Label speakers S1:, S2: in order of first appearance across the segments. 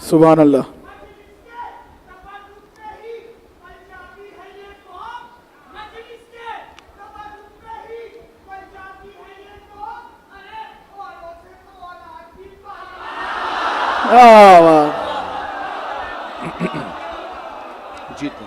S1: सुभान अल्लाह।
S2: जीत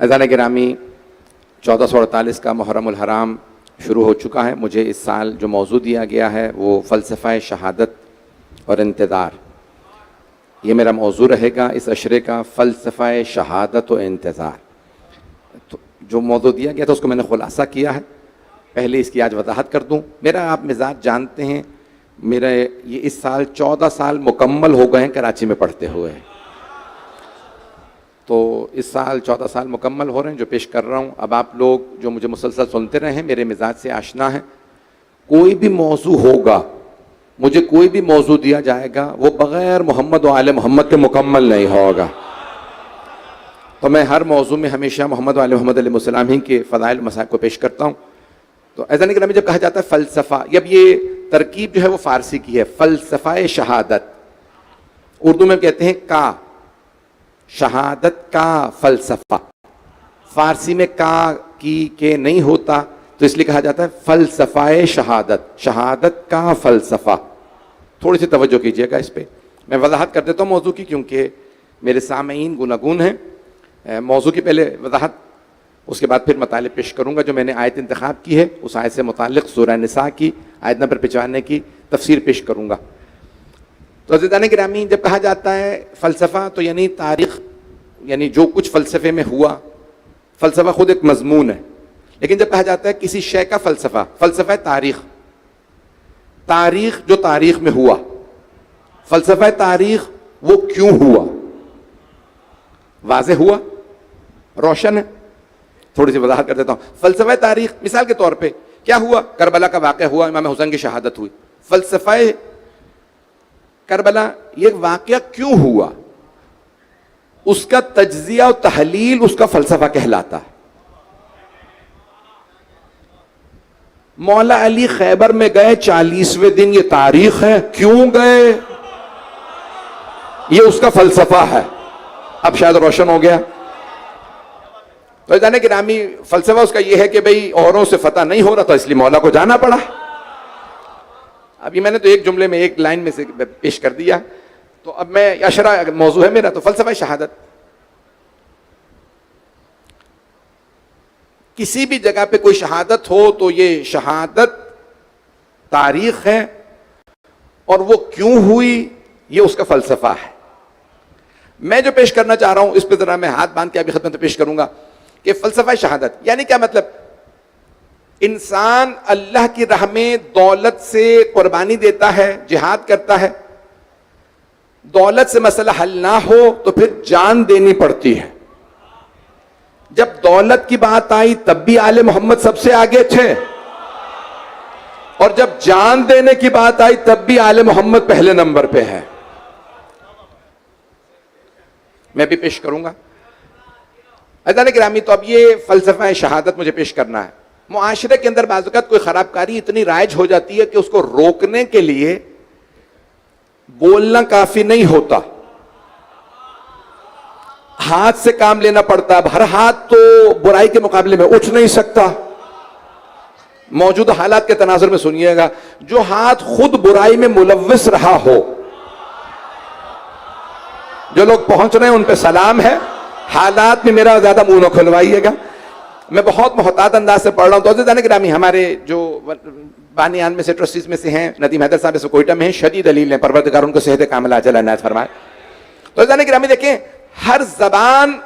S3: अज़ान गिरामी 1448 का मुहर्रमुल हराम शुरू हो चुका है। मुझे इस साल जो मौजू दिया गया है वो फ़लसफ़ा शहादत और इंतज़ार, ये मेरा मौजू रहेगा इस अशरे का, फ़लसफ़ा शहादत और इंतज़ार। तो जो मौजू दिया गया था उसको मैंने खुलासा किया है, पहले इसकी आज वजाहत कर दूं। मेरा आप मिजाज जानते हैं, मेरा ये इस साल 14 साल मुकम्मल हो गए हैं कराची में पढ़ते हुए, तो इस साल 14 साल मुकम्मल हो रहे हैं जो पेश कर रहा हूँ। अब आप लोग जो मुझे मुसलसल सुनते रहे हैं, मेरे मिजाज से आशना है। कोई भी मौजू होगा, मुझे कोई भी मौजू दिया जाएगा, वो बग़ैर मोहम्मद व आले मोहम्मद के मुकम्मल नहीं होगा। तो मैं हर मौजू में हमेशा मोहम्मद व आले मोहम्मद अलैहिस्सलाम ही के फ़ज़ाइल मसाइल को पेश करता हूँ। तो अज़ान गिरामी जब कहा जाता है फ़लसफ़ा, अब ये तरकीब जो है वो फ़ारसी की है, फ़लसफ़ा शहादत, उर्दू में कहते हैं का, शहादत का फ़लसफ़ा। फ़ारसी में का की के नहीं होता, तो इसलिए कहा जाता है फ़लसफ़ा शहादत, शहादत का फ़लसफ़ा। थोड़ी सी तवज्जो कीजिएगा इस पर। मैं वजाहत कर देता हूँ मौजू की, क्योंकि मेरे सामईन गुनागून हैं। मौजू की पहले वजाहत, उसके बाद फिर मताले पेश करूँगा। जो मैंने आयत इंतखाब की है उस आयत से मुताल्लिक़ सूरह निसा की आयत नंबर 95 की तफसीर पेश करूँगा। तो अज़ीज़ान गिरामी, जब कहा जाता है फ़लसफ़ा तो यानी तारीख़, यानी जो कुछ फ़लसफ़े में हुआ। फ़लसफ़ा खुद एक मज़मून है, लेकिन जब कहा जाता है किसी शय का फ़लसफ़ा, फ़लसफ़ा तारीख़, तारीख़ जो तारीख़ में हुआ, फ़लसफ़ा तारीख़ वो क्यों हुआ, वाज़े हुआ, रोशन है। थोड़ी सी वजाहत कर देता हूँ। फ़लसफ़ा तारीख़, मिसाल के तौर पे क्या हुआ, करबला का वाक़या हुआ, इमाम हुसैन की शहादत हुई। फ़लसफ़ा करबला ये वाक़या क्यों हुआ, उसका तज्ज़िया और तहलील उसका फ़लसफ़ा कहलाता है। मौला अली खैबर में गए 40वें दिन, ये तारीख़ है, क्यों गए ये उसका फ़लसफ़ा है। अब शायद रोशन हो गया। तो जाने गिरामी, फ़लसफ़ा उसका ये है कि भाई औरों से फतह नहीं हो रहा था, इसलिए मौला को जाना पड़ा। अभी मैंने तो एक जुमले में, एक लाइन में से पेश कर दिया। तो अब मैं अशरा मौजू है मेरा, तो फ़लसफ़ा शहादत, किसी भी जगह पे कोई शहादत हो तो ये शहादत तारीख़ है, और वो क्यों हुई ये उसका फ़लसफ़ा है। मैं जो पेश करना चाह रहा हूं, इस पर ज़रा मैं हाथ बांध के अभी खिदमत में पेश करूंगा कि फ़लसफ़ा शहादत यानी क्या मतलब। इंसान अल्लाह की राह में दौलत से कुर्बानी देता है, जिहाद करता है, दौलत से मसला हल ना हो तो फिर जान देनी पड़ती है। जब दौलत की बात आई तब भी आले मोहम्मद सबसे आगे थे, और जब जान देने की बात आई तब भी आले मोहम्मद पहले नंबर पे है। मैं भी पेश करूंगा अज़ान गिरामी। तो अब ये फ़लसफ़ा शहादत मुझे पेश करना है। मुआशरे के अंदर बाज़ औक़ात कोई खराबकारी इतनी राइज हो जाती है कि उसको रोकने के लिए बोलना काफी नहीं होता, हाथ से काम लेना पड़ता। अब हर हाथ तो बुराई के मुकाबले में उठ नहीं सकता। मौजूदा हालात के तनाजुर में सुनिएगा, जो हाथ खुद बुराई में मुलव्विस रहा हो, जो लोग पहुंच रहे हैं उन पे सलाम है। हालात में मेरा ज्यादा मुंह न खुलवाइएगा, मैं बहुत मोहतात अंदाज से पढ़ रहा हूं। तो अज़ीज़ान गिरामी, हमारे जो बानियान में से, ट्रस्टीज में से हैं, नदीम हैदर साहब से कोयटा में हैं, शदीद दलील है, परवरदिगार उनको सेहत कामिला अजल अनायत फरमाए। तो अज़ीज़ान गिरामी देखें, हर जबान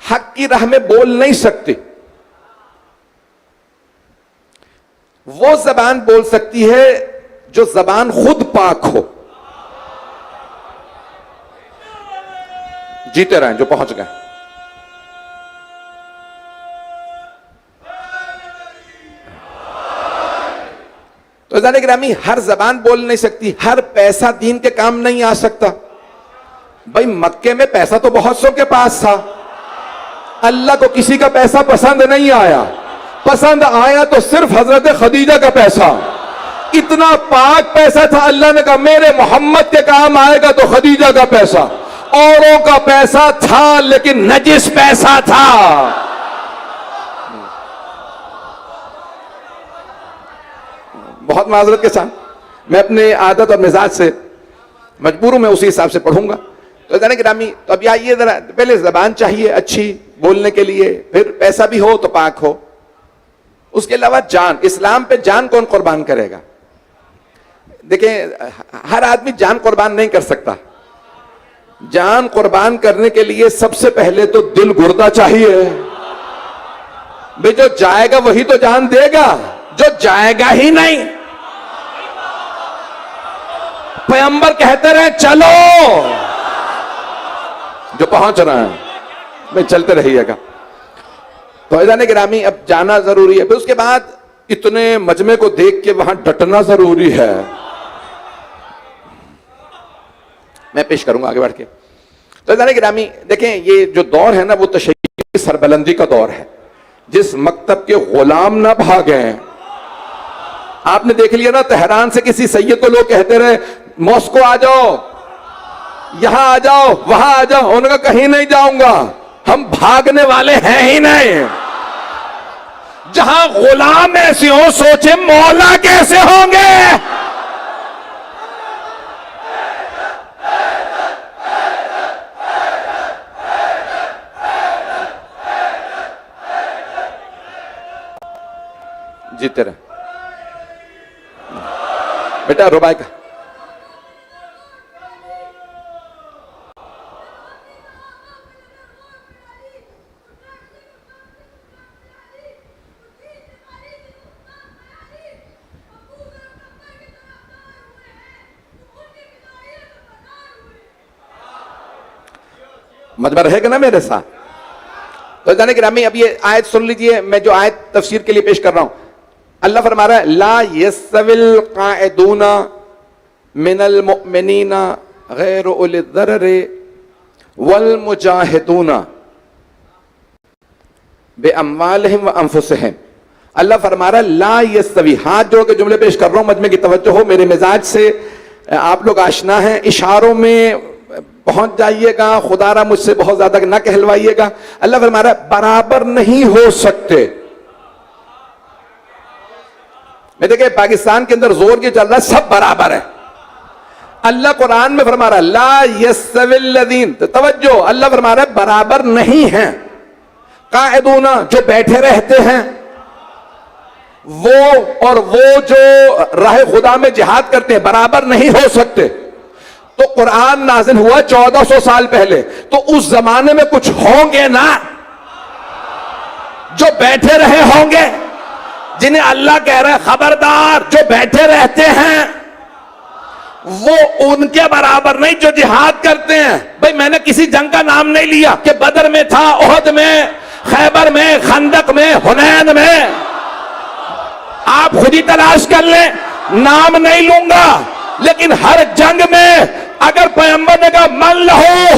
S3: हक की राह में बोल नहीं सकती। वो जबान बोल सकती है जो जबान खुद पाक हो। जीते रहें जो पहुंच गए। तो अज़ीज़ान गिरामी, हर जबान बोल नहीं सकती, हर पैसा दीन के काम नहीं आ सकता। भाई मक्के में पैसा तो बहुत सौ के पास था, अल्लाह को किसी का पैसा पसंद नहीं आया, पसंद आया तो सिर्फ हजरत खदीजा का पैसा। इतना पाक पैसा था, अल्लाह ने कहा मेरे मोहम्मद के काम आएगा तो खदीजा का पैसा। औरों का पैसा था लेकिन नजिस पैसा था। बहुत माजरत के साथ मैं अपने आदत और मिजाज से मजबूर हूं, मैं उसी हिसाब से पढ़ूंगा। तो जाने गिरामी, तो अब ये जरा पहले जबान चाहिए अच्छी बोलने के लिए, फिर पैसा भी हो तो पाक हो, उसके अलावा जान। इस्लाम पे जान कौन कुर्बान करेगा? देखिए, हर आदमी जान कुर्बान नहीं कर सकता। जान कुर्बान करने के लिए सबसे पहले तो दिल गुर्दा चाहिए। भाई जो जाएगा वही तो जान देगा, जो जाएगा ही नहीं। पैगंबर कहते रहे चलो, जो पहुंच रहे हैं मैं चलते रहिएगा। तो ऐसा गिरामी, अब जाना जरूरी है, फिर उसके बाद इतने मजमे को देख के वहां डटना जरूरी है। मैं पेश करूंगा आगे बढ़ के। तो ऐसा गिरामी, देखें ये जो दौर है ना, वो तशय्युई सरबलंदी का दौर है। जिस मकतब के गुलाम ना भागे, आपने देख लिया ना, तेहरान से किसी सैयद को लोग कहते रहे मॉस्को आ जाओ, यहां आ जाओ, वहां आ जाओ, उन्होंने कहा कहीं नहीं जाऊंगा, हम भागने वाले हैं ही नहीं। जहां गुलाम ऐसे हो, सोचे मौला कैसे होंगे। जीते रहे बेटा, रुबाई का मजबूर रहेगा ना मेरे साथ। तो जाने गिरामी, अब ये आयत सुन लीजिए, मैं जो आयत तफसीर के लिए पेश कर रहा हूं। अल्लाह फरमा रहा है, ला यस्तविल काइदूना मिनल मुमिनीना गैरु उलिल दररि वल मुजाहिदूना बिअम्वालिहिम व अनफुसिहिम। अल्लाह फरमा रहा है ला यस्तवी, हाथ जोड़ के जुमले पेश कर रहा हूं, मजमे की तवज्जो हो, मेरे मिजाज से आप लोग आशना हैं, इशारों में पहुंच जाइएगा, खुदारा मुझसे बहुत ज्यादा ना कहलवाइएगा। अल्लाह फरमा रहा है बराबर नहीं हो सकते। मैं देखिए, पाकिस्तान के अंदर जोर के चल रहा है सब बराबर है। अल्लाह कुरान में फरमा रहा है ला यस्तविल लज़ीन, तो तवज्जो, अल्लाह फरमा रहा है बराबर नहीं है। काइदूना, जो बैठे रहते हैं, वो और वो जो राह खुदा में जिहाद करते हैं, बराबर नहीं हो सकते। तो कुरान नाज़िल हुआ 1400 साल पहले, तो उस जमाने में कुछ होंगे ना जो बैठे रहे होंगे, जिन्हें अल्लाह कह रहा है खबरदार, जो बैठे रहते हैं वो उनके बराबर नहीं जो जिहाद करते हैं। भाई मैंने किसी जंग का नाम नहीं लिया कि बदर में था, ओहद में, खैबर में, खंदक में, हुनैन में, आप खुद ही तलाश कर लें, नाम नहीं लूंगा। लेकिन हर जंग में अगर पैगंबर ने कहा मन लहो,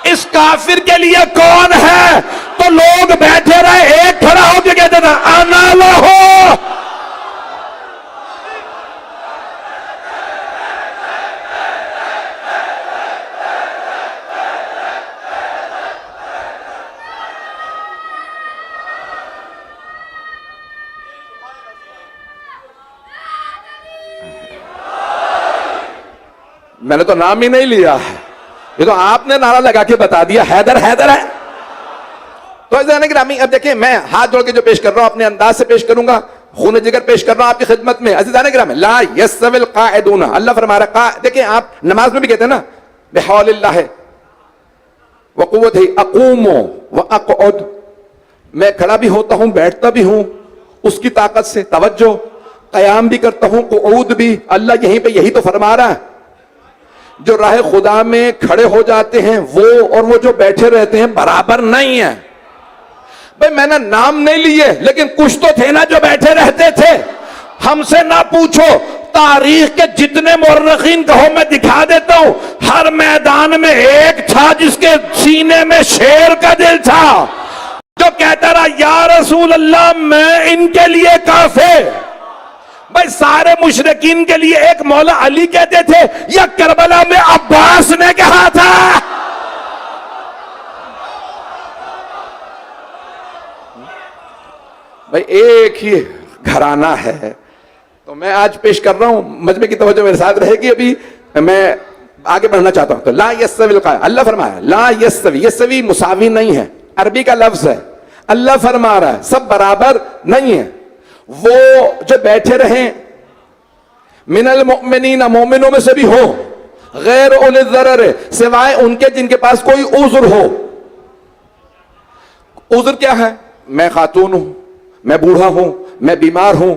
S3: इस काफिर के लिए कौन है, तो लोग बैठे रहे, एक खड़ा होकर कहते था आना लहो। मैंने तो नाम ही नहीं लिया, ये तो आपने नारा लगा के बता दिया हैदर हैदर है। तो गिरामी, अब देखिए मैं हाथ जोड़ के जो पेश कर रहा हूं अपने अंदाज से पेश करूंगा, खून जिगर पेश कर रहा हूं आपकी खिदमत में। अज़ीज़ान गिरामी, ला यस्तविल काइदूना, अल्लाह फरमा रहा है, देखिए आप नमाज में भी कहते हैं ना बिहौलिल्लाह व कुव्वतिही अक़ूमु व अक़उद, मैं खड़ा भी होता हूं, बैठता भी हूं उसकी ताकत से। तवज्जो, क़याम भी करता हूं, क़ुऊद भी। अल्लाह यहीं पे यही तो फरमा रहा है, जो राह खुदा में खड़े हो जाते हैं वो और वो जो बैठे रहते हैं बराबर नहीं है। भाई मैंने नाम नहीं लिए, लेकिन कुछ तो थे ना जो बैठे रहते थे। हमसे ना पूछो, तारीख के जितने मुर्रखीन कहो मैं दिखा देता हूं, हर मैदान में एक था जिसके सीने में शेर का दिल था, जो कहता रहा या रसूल अल्लाह मैं इनके लिए काफी। भाई सारे मुशरिकीन के लिए एक मौला अली कहते थे, या करबला में अब्बास ने कहा था। भाई एक ही घराना है। तो मैं आज पेश कर रहा हूं, मजमे की तवज्जो मेरे साथ रहेगी। अभी मैं आगे बढ़ना चाहता हूं। तो ला यस्तवी अल्लाह फरमाया ला यस्तवी, यस्तवी मुसावी नहीं है, अरबी का लफ्ज है। अल्लाह फरमा रहा है सब बराबर नहीं है। वो जो बैठे रहे मिनल मोमिनीन, मोमिनों में से भी हो, गैर उलिल ज़रर, सिवाय उनके जिनके पास कोई उज़्र हो। उज़्र क्या है? मैं खातून हूं, मैं बूढ़ा हूं, मैं बीमार हूं,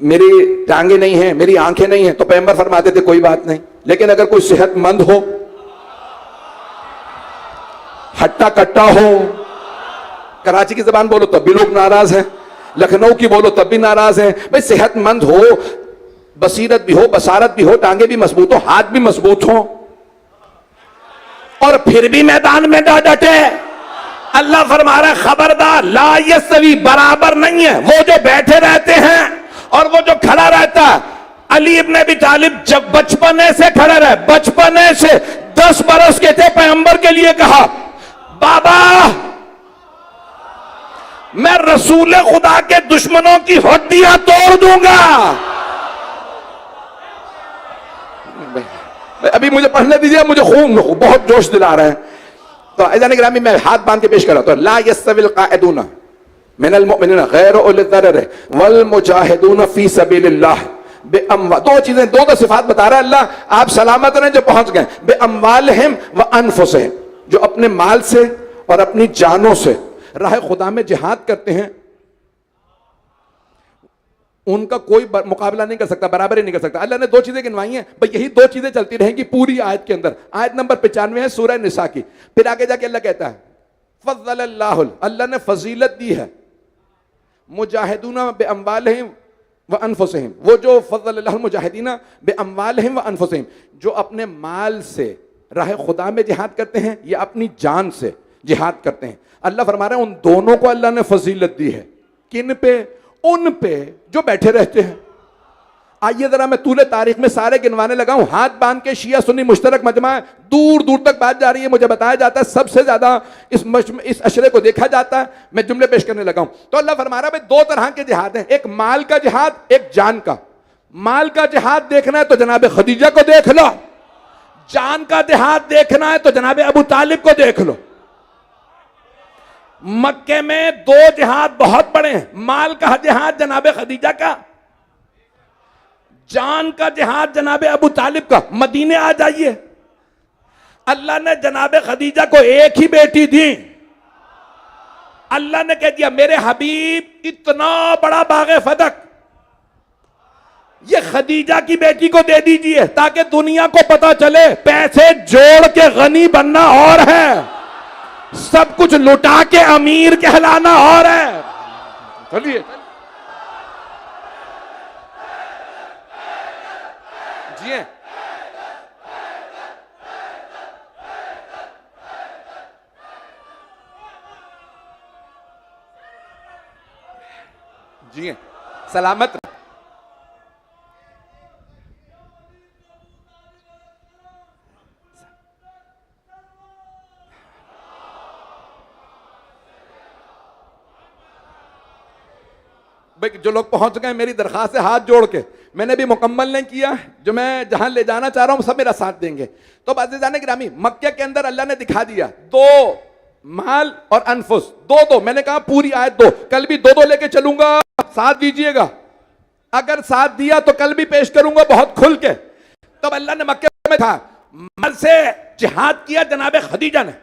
S3: मेरी टांगे नहीं है, मेरी आंखें नहीं है, तो पैगंबर फरमाते थे कोई बात नहीं। लेकिन अगर कोई सेहतमंद हो, हट्टा कट्टा हो, कराची की जबान बोलो तब भी लोग नाराज हैं, लखनऊ की बोलो तब भी नाराज हैं। भाई सेहतमंद हो, बसीरत भी हो, बसारत भी हो, टांगे भी मजबूत हो, हाथ भी मजबूत हो, और फिर भी मैदान में ना डटे। अल्लाह फरमा रहा है खबरदार, ला यस्तवी, बराबर नहीं है वो जो बैठे रहते हैं और वो जो खड़ा रहता है। अली इब्न अबी तालिब जब बचपने से खड़ा रहे, बचपने से 10 बरस के थे, पैगंबर के लिए कहा बाबा मैं रसूल खुदा के दुश्मनों की हड्डियां तोड़ दूंगा। अभी मुझे पढ़ने दीजिए, मुझे खूब बहुत जोश दिला रहे हैं। तो अज़ान गिरामी मैं हाथ बांध के पेश कर रहा हूं। तो ला यस्तविल काइदूना मिनल मुमिनीन गैर उलिल ज़रर वल मुजाहिदून फी सबीलिल्लाह बेअमवाल। दो चीजें, दो सिफात बता रहा है अल्लाह। आप सलामत रहें जो पहुंच गए। बेअमवालिहिम व अनफुसिहिम, जो अपने माल से और अपनी जानों से राह खुदा में जिहाद करते हैं, उनका कोई मुकाबला नहीं कर सकता, बराबरी नहीं कर सकता। अल्लाह ने दो चीजें गिनवाई हैं, भाई यही दो चीजें चलती रहेंगी पूरी आयत के अंदर। आयत नंबर 95 है सूरह निसा की। फिर आगे जाके अल्लाह कहता है फज़्ज़लल्लाहु, अल्लाह ने फजीलत दी है मुजाहिदूना बेअमवालिहिम व अनफुसिहिम, वो जो फज़्ज़लल्लाहुल मुजाहिदीना बेअमवालिहिम व अनफुसिहिम, जो अपने माल से राह खुदा में जिहाद करते हैं या अपनी जान से जिहाद करते हैं। अल्लाह फरमा रहे हैं उन दोनों को अल्लाह ने फजीलत दी है। किन पे? उन पे जो बैठे रहते हैं। आइए जरा मैं तूले तारीख में सारे गिनवाने लगा हूं। हाथ बांध के शिया सुन्नी मुश्तरक मजमा है, दूर दूर तक बात जा रही है। मुझे बताया जाता है सबसे ज्यादा इस अशरे को देखा जाता है। मैं जुमले पेश करने लगा हूं। तो अल्लाह फरमा रहा है दो तरह के जिहाद हैं, एक माल का जिहाद, एक जान का। माल का जिहाद देखना है तो जनाब खदीजा को देख लो, जान का जिहाद देखना है तो जनाब अबू तालिब को देख लो। मक्के में दो जिहाद बहुत बड़े हैं, माल का जिहाद जनाब खदीजा का, जान का जिहाद जनाब अबू तालिब का। मदीने आ जाइए, अल्लाह ने जनाब खदीजा को एक ही बेटी दी। अल्लाह ने कह दिया मेरे हबीब इतना बड़ा बागे फदक ये खदीजा की बेटी को दे दीजिए, ताकि दुनिया को पता चले पैसे जोड़ के गनी बनना और है, सब कुछ लुटा के अमीर कहलाना और है। चलिए जिए। जिए सलामत। भाई जो लोग पहुंच गए मेरी दरखास्त से हाथ जोड़ के, मैंने भी मुकम्मल नहीं किया, जो मैं जहां ले जाना चाह रहा हूं सब मेरा साथ देंगे। तो अज़ीज़ान गिरामी, मक्के के अंदर अल्लाह ने दिखा दिया दो, माल और अनफुस, दो दो। मैंने कहा पूरी आयत दो, कल भी दो दो लेके चलूंगा, साथ दीजिएगा। अगर साथ दिया तो कल भी पेश करूंगा बहुत खुल के। तब अल्लाह ने मक्के में कहा माल से जिहाद किया जनाब खदीजा ने।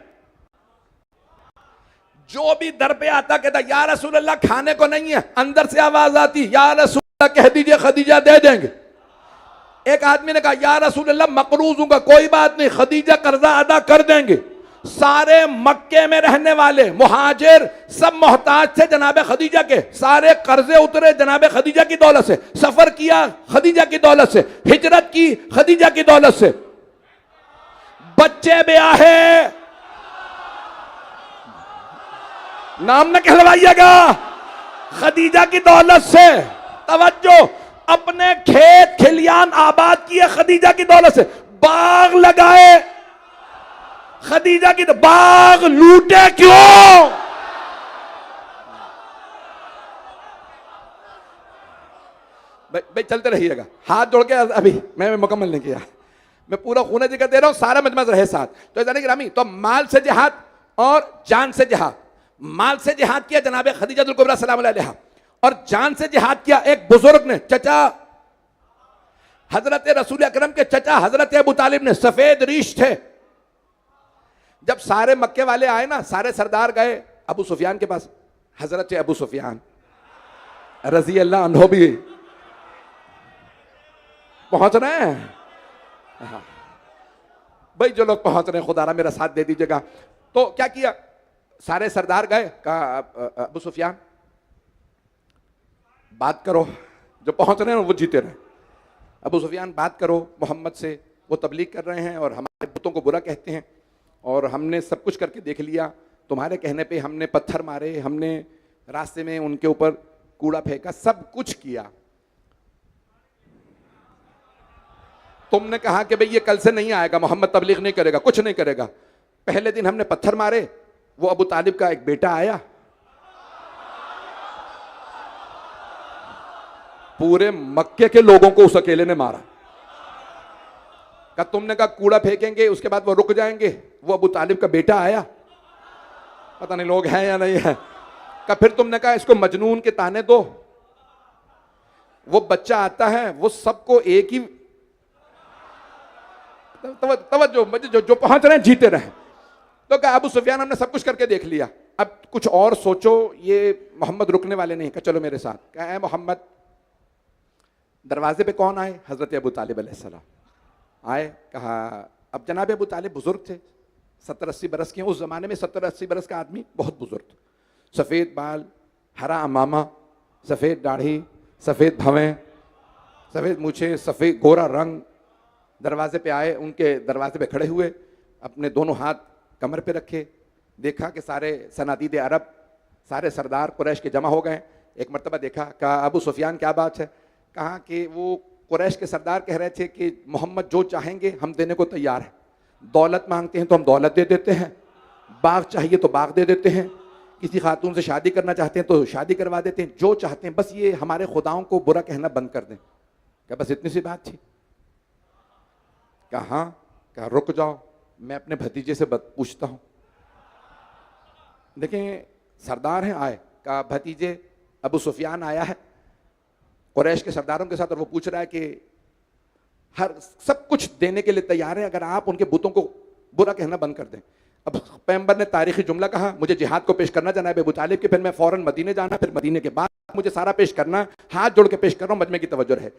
S3: जो भी दर पे आता कहता या रसूल अल्लाह खाने को नहीं है, अंदर से आवाज आती या रसूल अल्लाह कह दीजिए खदीजा दे देंगे। एक आदमी ने कहा या रसूल अल्लाह मकरूज हूंगा, कोई बात नहीं खदीजा कर्जा अदा कर देंगे। सारे मक्के में रहने वाले मुहाजिर सब मोहताज थे जनाब खदीजा के, सारे कर्जे उतरे जनाब खदीजा की दौलत से, सफर किया खदीजा की दौलत से, हिजरत की खदीजा की दौलत से, बच्चे ब्याहे, नाम न कहलवाइएगा, खदीजा की दौलत से। तवज्जो, अपने खेत खलियान आबाद किए खदीजा की दौलत से, बाग लगाए खदीजा की, बाग लूटे क्यों? भाई चलते रहिएगा, हाथ जोड़ के, अभी मैं मुकम्मल नहीं किया। मैं पूरा खून जिक्र दे रहा हूं, सारा मजमा रहे साथ। तो जाने गिरामी, तो माल से जिहाद और जान से जिहाद। माल से जिहाद किया जनाब खदीजतुल कुबरा सलाम अलैहा, और जान से जिहाद किया एक बुजुर्ग ने, चचा हजरत रसूल अकरम के चचा हजरत अबू तालिब ने, सफेद रीश थे। जब सारे मक्के वाले आए ना, सारे सरदार गए अबू सुफियान के पास, हजरत अबू सुफियान रजी अल्लाह अन्हो भी पहुंच रहे हैं। हाँ। भाई जो लोग पहुंच रहे हैं खुदारा मेरा साथ दे दीजिएगा। तो क्या किया, सारे सरदार गए, कहा अबू सुफियान बात करो, जो पहुंच रहे हैं वो जीते रहे। अबू सुफियान बात करो मोहम्मद से, वो तबलीग कर रहे हैं और हमारे बुतों को बुरा कहते हैं, और हमने सब कुछ करके देख लिया, तुम्हारे कहने पे हमने पत्थर मारे, हमने रास्ते में उनके ऊपर कूड़ा फेंका, सब कुछ किया। तुमने कहा कि भाई ये कल से नहीं आएगा, मोहम्मद तबलीग नहीं करेगा, कुछ नहीं करेगा। पहले दिन हमने पत्थर मारे, वो अबू तालिब का एक बेटा आया, पूरे मक्के के लोगों को उस अकेले ने मारा। तुमने कहा कूड़ा फेंकेंगे, उसके बाद वो रुक जाएंगे, वो अबू तालिब का बेटा आया, पता नहीं लोग हैं या नहीं है। फिर तुमने कहा इसको मजनून के ताने दो, वो बच्चा आता है, वो सबको एक ही तवज्जो, जो पहुंच रहे हैं जीते रहे। तो कहा अबू सुफियान हमने सब कुछ करके देख लिया, अब कुछ और सोचो, ये मोहम्मद रुकने वाले नहीं। कहा चलो मेरे साथ। कहा मोहम्मद, दरवाजे पे कौन आए, हजरत अबू तालिब अलैहिस्सलाम आए। कहा अब जनाब अबू तालिब बुजुर्ग थे, 70-80 बरस के, उस जमाने में 70-80 बरस का आदमी बहुत बुजुर्ग था, सफेद बाल, हरा अमामा, सफेद दाढ़ी, सफेद भवें, सफेद मूछें, सफेद गोरा रंग। दरवाजे पे आए, उनके दरवाजे पे खड़े हुए, अपने दोनों हाथ कमर पे रखे, देखा कि सारे सनादीद अरब, सारे सरदार कुरैश के जमा हो गए। एक मरतबा देखा, कहा अबू सुफियान क्या बात है। कहा कि वो कुरैश के सरदार कह रहे थे कि मोहम्मद जो चाहेंगे हम देने को तैयार हैं, दौलत मांगते हैं तो हम दौलत दे देते हैं, बाग चाहिए तो बाग दे देते हैं, किसी खातून से शादी करना चाहते हैं तो शादी करवा देते हैं, जो चाहते हैं, बस ये हमारे खुदाओं को बुरा कहना बंद कर दें। क्या बस इतनी सी बात थी। कहा हाँ। कहा रुक जाओ, मैं अपने भतीजे से पूछता हूं। देखें सरदार हैं आए, कहा भतीजे अबू सुफियान आया है कुरैश के सरदारों के साथ, और वो पूछ रहा है कि हर सब कुछ देने के लिए तैयार है अगर आप उनके बुतों को बुरा कहना बंद कर दें। अब पैगंबर ने तारीखी जुमला कहा, मुझे जिहाद को पेश करना जनाब अबू तालिब के, फिर मैं फौरन मदीने जाना, फिर मदीने के बाद मुझे सारा पेश करना, हाथ जोड़ के पेश कर रहा हूं, मजमे की तवज्जो रहे।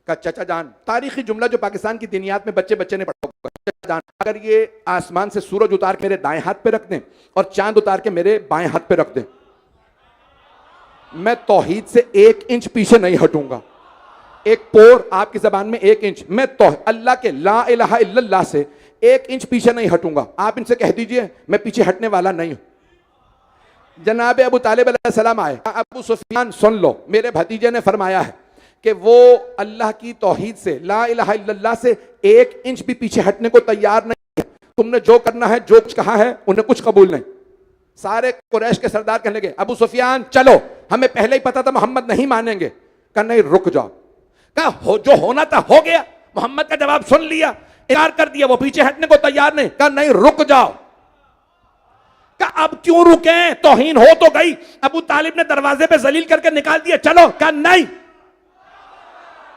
S3: का चचा जान, तारीखी जुमला जो पाकिस्तान की दिनियात में बच्चे बच्चे ने पढ़ा होगा, चचा जान अगर ये आसमान से सूरज उतार के मेरे दाएं हाथ पे रख दें और चांद उतार के मेरे बाएं हाथ पे रख दें, मैं तौहीद से 1 इंच पीछे नहीं हटूंगा। एक पोर आपकी जबान में 1 इंच, मैं तो अल्लाह के ला इलाहा इल्लल्लाह से 1 इंच पीछे नहीं हटूंगा। आप इनसे कह दीजिए मैं पीछे हटने वाला नहीं हूं। जनाब अबू तालिब अलैहिस्सलाम आए, अबू सुफियान सुन लो, मेरे भतीजे ने फरमाया है कि वो अल्लाह की तौहीद से ला इलाहा इल्लल्लाह से 1 इंच भी पीछे हटने को तैयार नहीं है। तुमने जो करना है, जो कुछ कहा है, उन्हें कुछ कबूल नहीं। सारे कुरैश के सरदार कहने लगे अबू सुफियान चलो, हमें पहले ही पता था मोहम्मद नहीं मानेंगे। कहा नहीं रुक जाओ। कहा हो जो होना था हो गया, मोहम्मद का जवाब सुन लिया, इनकार कर दिया, वो पीछे हटने को तैयार नहीं। कहा नहीं रुक जाओ। कहा अब क्यों रुके, तौहीन हो तो गई। अबू तालिब ने दरवाजे पे जलील करके निकाल दिया, चलो। कहा नहीं,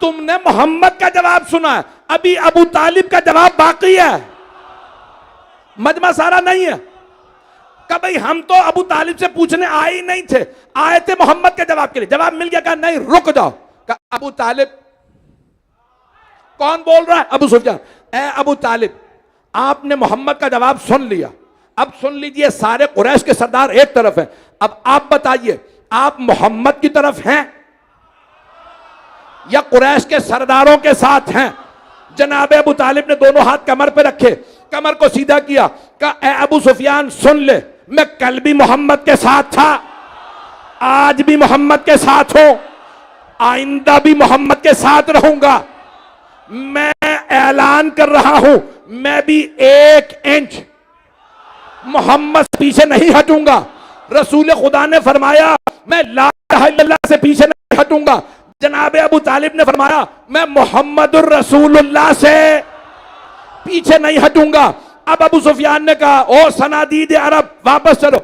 S3: तुमने मोहम्मद का जवाब सुना, अभी अबू तालिब का जवाब बाकी है, मजमा सारा नहीं है। कहा भाई हम तो अबू तालिब से पूछने आए ही नहीं थे, आए थे मोहम्मद के जवाब के लिए, जवाब मिल गया। कहा नहीं रुक जाओ। कहा अबू तालिब, कौन बोल रहा है? अबू सुफियान। ए अबू तालिब, आपने मोहम्मद का जवाब सुन लिया, अब सुन लीजिए सारे कुरैश के सरदार एक तरफ हैं, अब आप बताइए आप मोहम्मद की तरफ हैं या कुरैश के सरदारों के साथ हैं? जनाब अबू तालिब ने दोनों हाथ कमर पे रखे, कमर को सीधा किया, कहा ए अबू सुफियान सुन ले, मैं कल भी मोहम्मद के साथ था, आज भी मोहम्मद के साथ हूं, आइंदा भी मोहम्मद के साथ रहूंगा। मैं ऐलान कर रहा हूं, मैं भी 1 इंच मोहम्मद से पीछे नहीं हटूंगा। रसूल खुदा ने फरमाया मैं ला इलाहा इल्लल्लाह से पीछे नहीं हटूंगा। जनाब अबू तालिब ने फरमाया मैं मोहम्मदुर रसूलुल्लाह से पीछे नहीं हटूंगा। अब अबू सुफियान ने कहा, ओ सनादीद अरब, वापस चलो।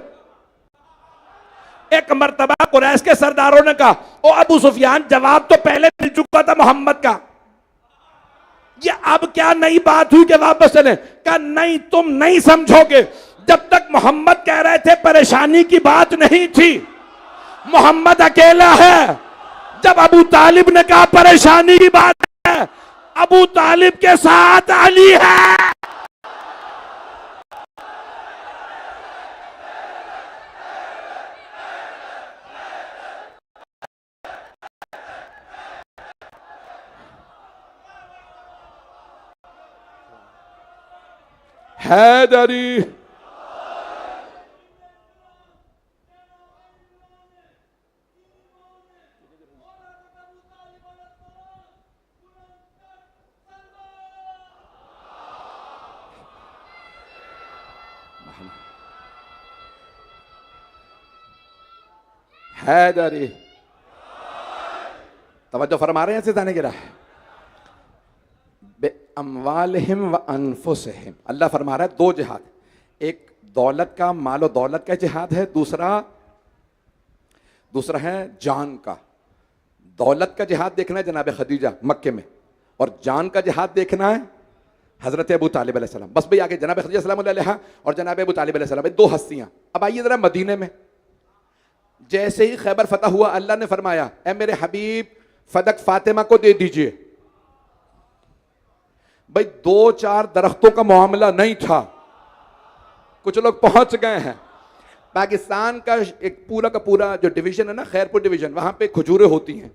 S3: एक मर्तबा कुरैश के सरदारों ने कहा, ओ अबू सुफियान, जवाब तो पहले मिल चुका था मोहम्मद का, ये अब क्या नई बात हुई कि वापस चले? कहा नहीं, तुम नहीं समझोगे। जब तक मोहम्मद कह रहे थे परेशानी की बात नहीं थी, मोहम्मद अकेला है। जब अबू तालिब ने कहा परेशानी की बात है, अबू तालिब के साथ अली है। हैदरी हैदरी। तवज्जो फरमा रहे हैं सिताने गिरा है। अम्वालिहिम व अनफुसिहिम, अल्लाह फरमा रहा है दो जिहाद, एक दौलत का, मालो दौलत का जिहाद है, दूसरा है जान का। दौलत का जिहाद देखना है जनाब खदीजा मक्के में, और जान का जिहाद देखना है हजरत अबू तालिब अलैहिस्सलाम। बस भाई आगे जनाब खदीजा सलाम अलैहा और जनाब अबू तालिब अलैहिस्सलाम, दो हस्तियां। अब आइए जरा मदीने में, जैसे ही खैबर फतह हुआ, अल्लाह ने फरमाया, ए मेरे हबीब फदक फातिमा को दे दीजिए। भाई दो चार दरख्तों का मामला नहीं था, कुछ लोग पहुंच गए हैं। पाकिस्तान का एक पूरा का पूरा जो डिवीजन है ना, खैरपुर डिवीजन, वहां पे खजूरें होती हैं।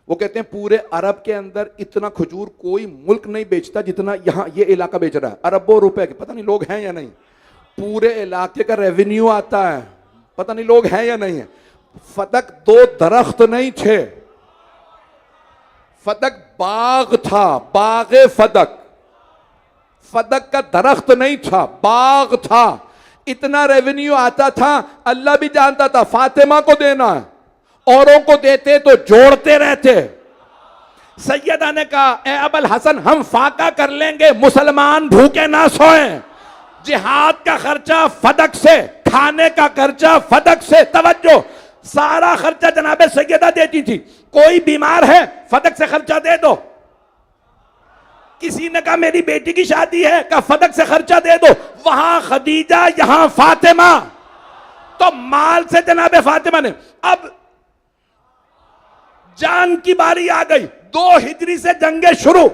S3: वो कहते हैं पूरे अरब के अंदर इतना खजूर कोई मुल्क नहीं बेचता जितना यहाँ ये इलाका बेच रहा है। अरबों रुपए के, पता नहीं लोग हैं या नहीं, पूरे इलाके का रेवेन्यू आता है, पता नहीं लोग हैं या नहीं है। फदक दो दरख्त नहीं थे, फदक बाग था, बागे फदक। फदक का दरख्त नहीं था, बाग था। इतना रेवेन्यू आता था, अल्लाह भी जानता था फातिमा को देना है, औरों को देते तो जोड़ते रहते। सैयदा ने कहा, ए अबुल हसन, हम फाका कर लेंगे, मुसलमान भूखे ना सोएं। जिहाद का खर्चा फदक से, खाने का खर्चा फदक से। तवज्जो, सारा खर्चा जनाबे सैयदा देती थी। कोई बीमार है, फदक से खर्चा दे दो। किसी ने कहा मेरी बेटी की शादी है, कहा फदक से खर्चा दे दो। वहां खदीजा, यहां फातिमा, तो माल से जनाबे फातिमा ने। अब जान की बारी आ गई। 2 हिजरी से जंगे शुरू,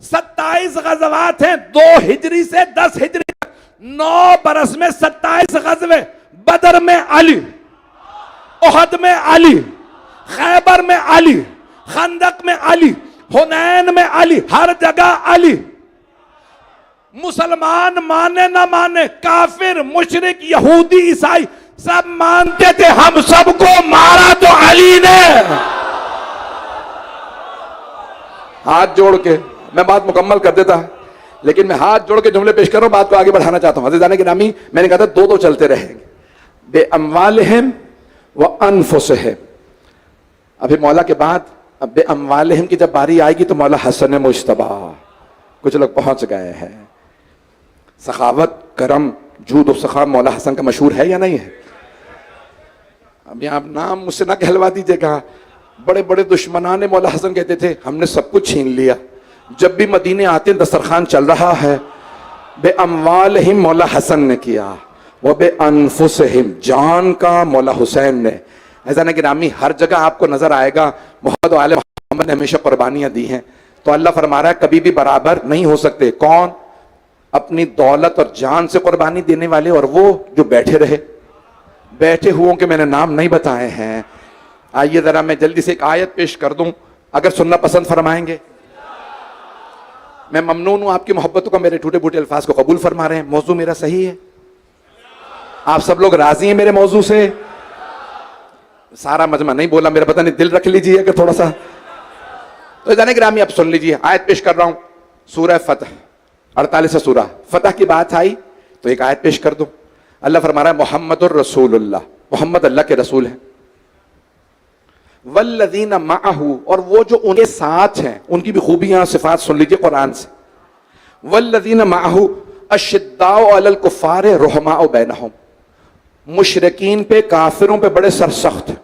S3: 27 गज़वात हैं, 2 हिजरी से 10 हिजरी तक, 9 बरस में 27 गज़वे। बदर में अली, उहद में अली, खैबर में अली, खंदक में अली, हुनैन में अली, हर जगह अली। मुसलमान माने ना माने, काफिर, मुशरिक, यहूदी, ईसाई सब मानते थे, हम सबको मारा तो अली ने। हाथ जोड़ के, मैं बात मुकम्मल कर देता, लेकिन मैं हाथ जोड़ के जुमले पेश कर रहा हूं, बात को आगे बढ़ाना चाहता हूं। अज़ीज़ान गिरामी, मैंने कहा था दो चलते रहेंगे, बेअम्वालिहिम व अनफुसिहिम। अभी मौला के बाद अब बेअम्वालिहिम की जब बारी आएगी तो मौला हसन मुश्तबा, कुछ लोग पहुंच गए हैं। सखावत, करम, जूद और सखा मौला हसन का मशहूर है या नहीं है? अब आप नाम मुझसे ना कहलवा दीजिएगा। बड़े बड़े दुश्मनान मौला हसन कहते थे हमने सब कुछ छीन लिया। जब भी मदीने आते दस्तरखान चल रहा है, बेअम्वालिहिम मौला हसन ने किया, वह बेअनफुसिहिम जान का मौला हुसैन ने। ऐसा ना गिरामी, हर जगह आपको नजर आएगा मोहम्मद वाले मोहम्मद ने हमेशा कुर्बानियां दी हैं। तो अल्लाह फरमा रहा है कभी भी बराबर नहीं हो सकते। कौन? अपनी दौलत और जान से कुर्बानी देने वाले, और वो जो बैठे रहे। बैठे हुओं के मैंने नाम नहीं बताए हैं। आइए जरा मैं जल्दी से एक आयत पेश कर दूं, अगर सुनना पसंद फरमाएंगे। मैं ममनून हूं आपकी मोहब्बतों का, मेरे टूटे फूटे अल्फाज को कबूल फरमा रहे हैं। मौजू मेरा सही है? आप सब लोग राजी हैं मेरे मौजू से? सारा मजमा नहीं बोला मेरा, पता नहीं, दिल रख लीजिए अगर थोड़ा सा। तो जाने गिरामी अब सुन लीजिए, आयत पेश कर रहा हूं, सूरह फतह 48 सूरह फतह की बात आई तो एक आयत पेश कर दूं। अल्लाह फरमा रहा है मोहम्मदुर रसूलुल्लाह, मोहम्मद अल्लाह के रसूल हैं। वल्लज़ीना मअहू, और वो जो उनके साथ हैं, उनकी भी खूबियां सिफात सुन लीजिए कुरान से। वल्लज़ीना माअहू अशिद्दाउ अलल कुफ़ार रुहमाउ बैनहुम, मुशरिकीन पे काफिरों पे बड़े सरसख्त हैं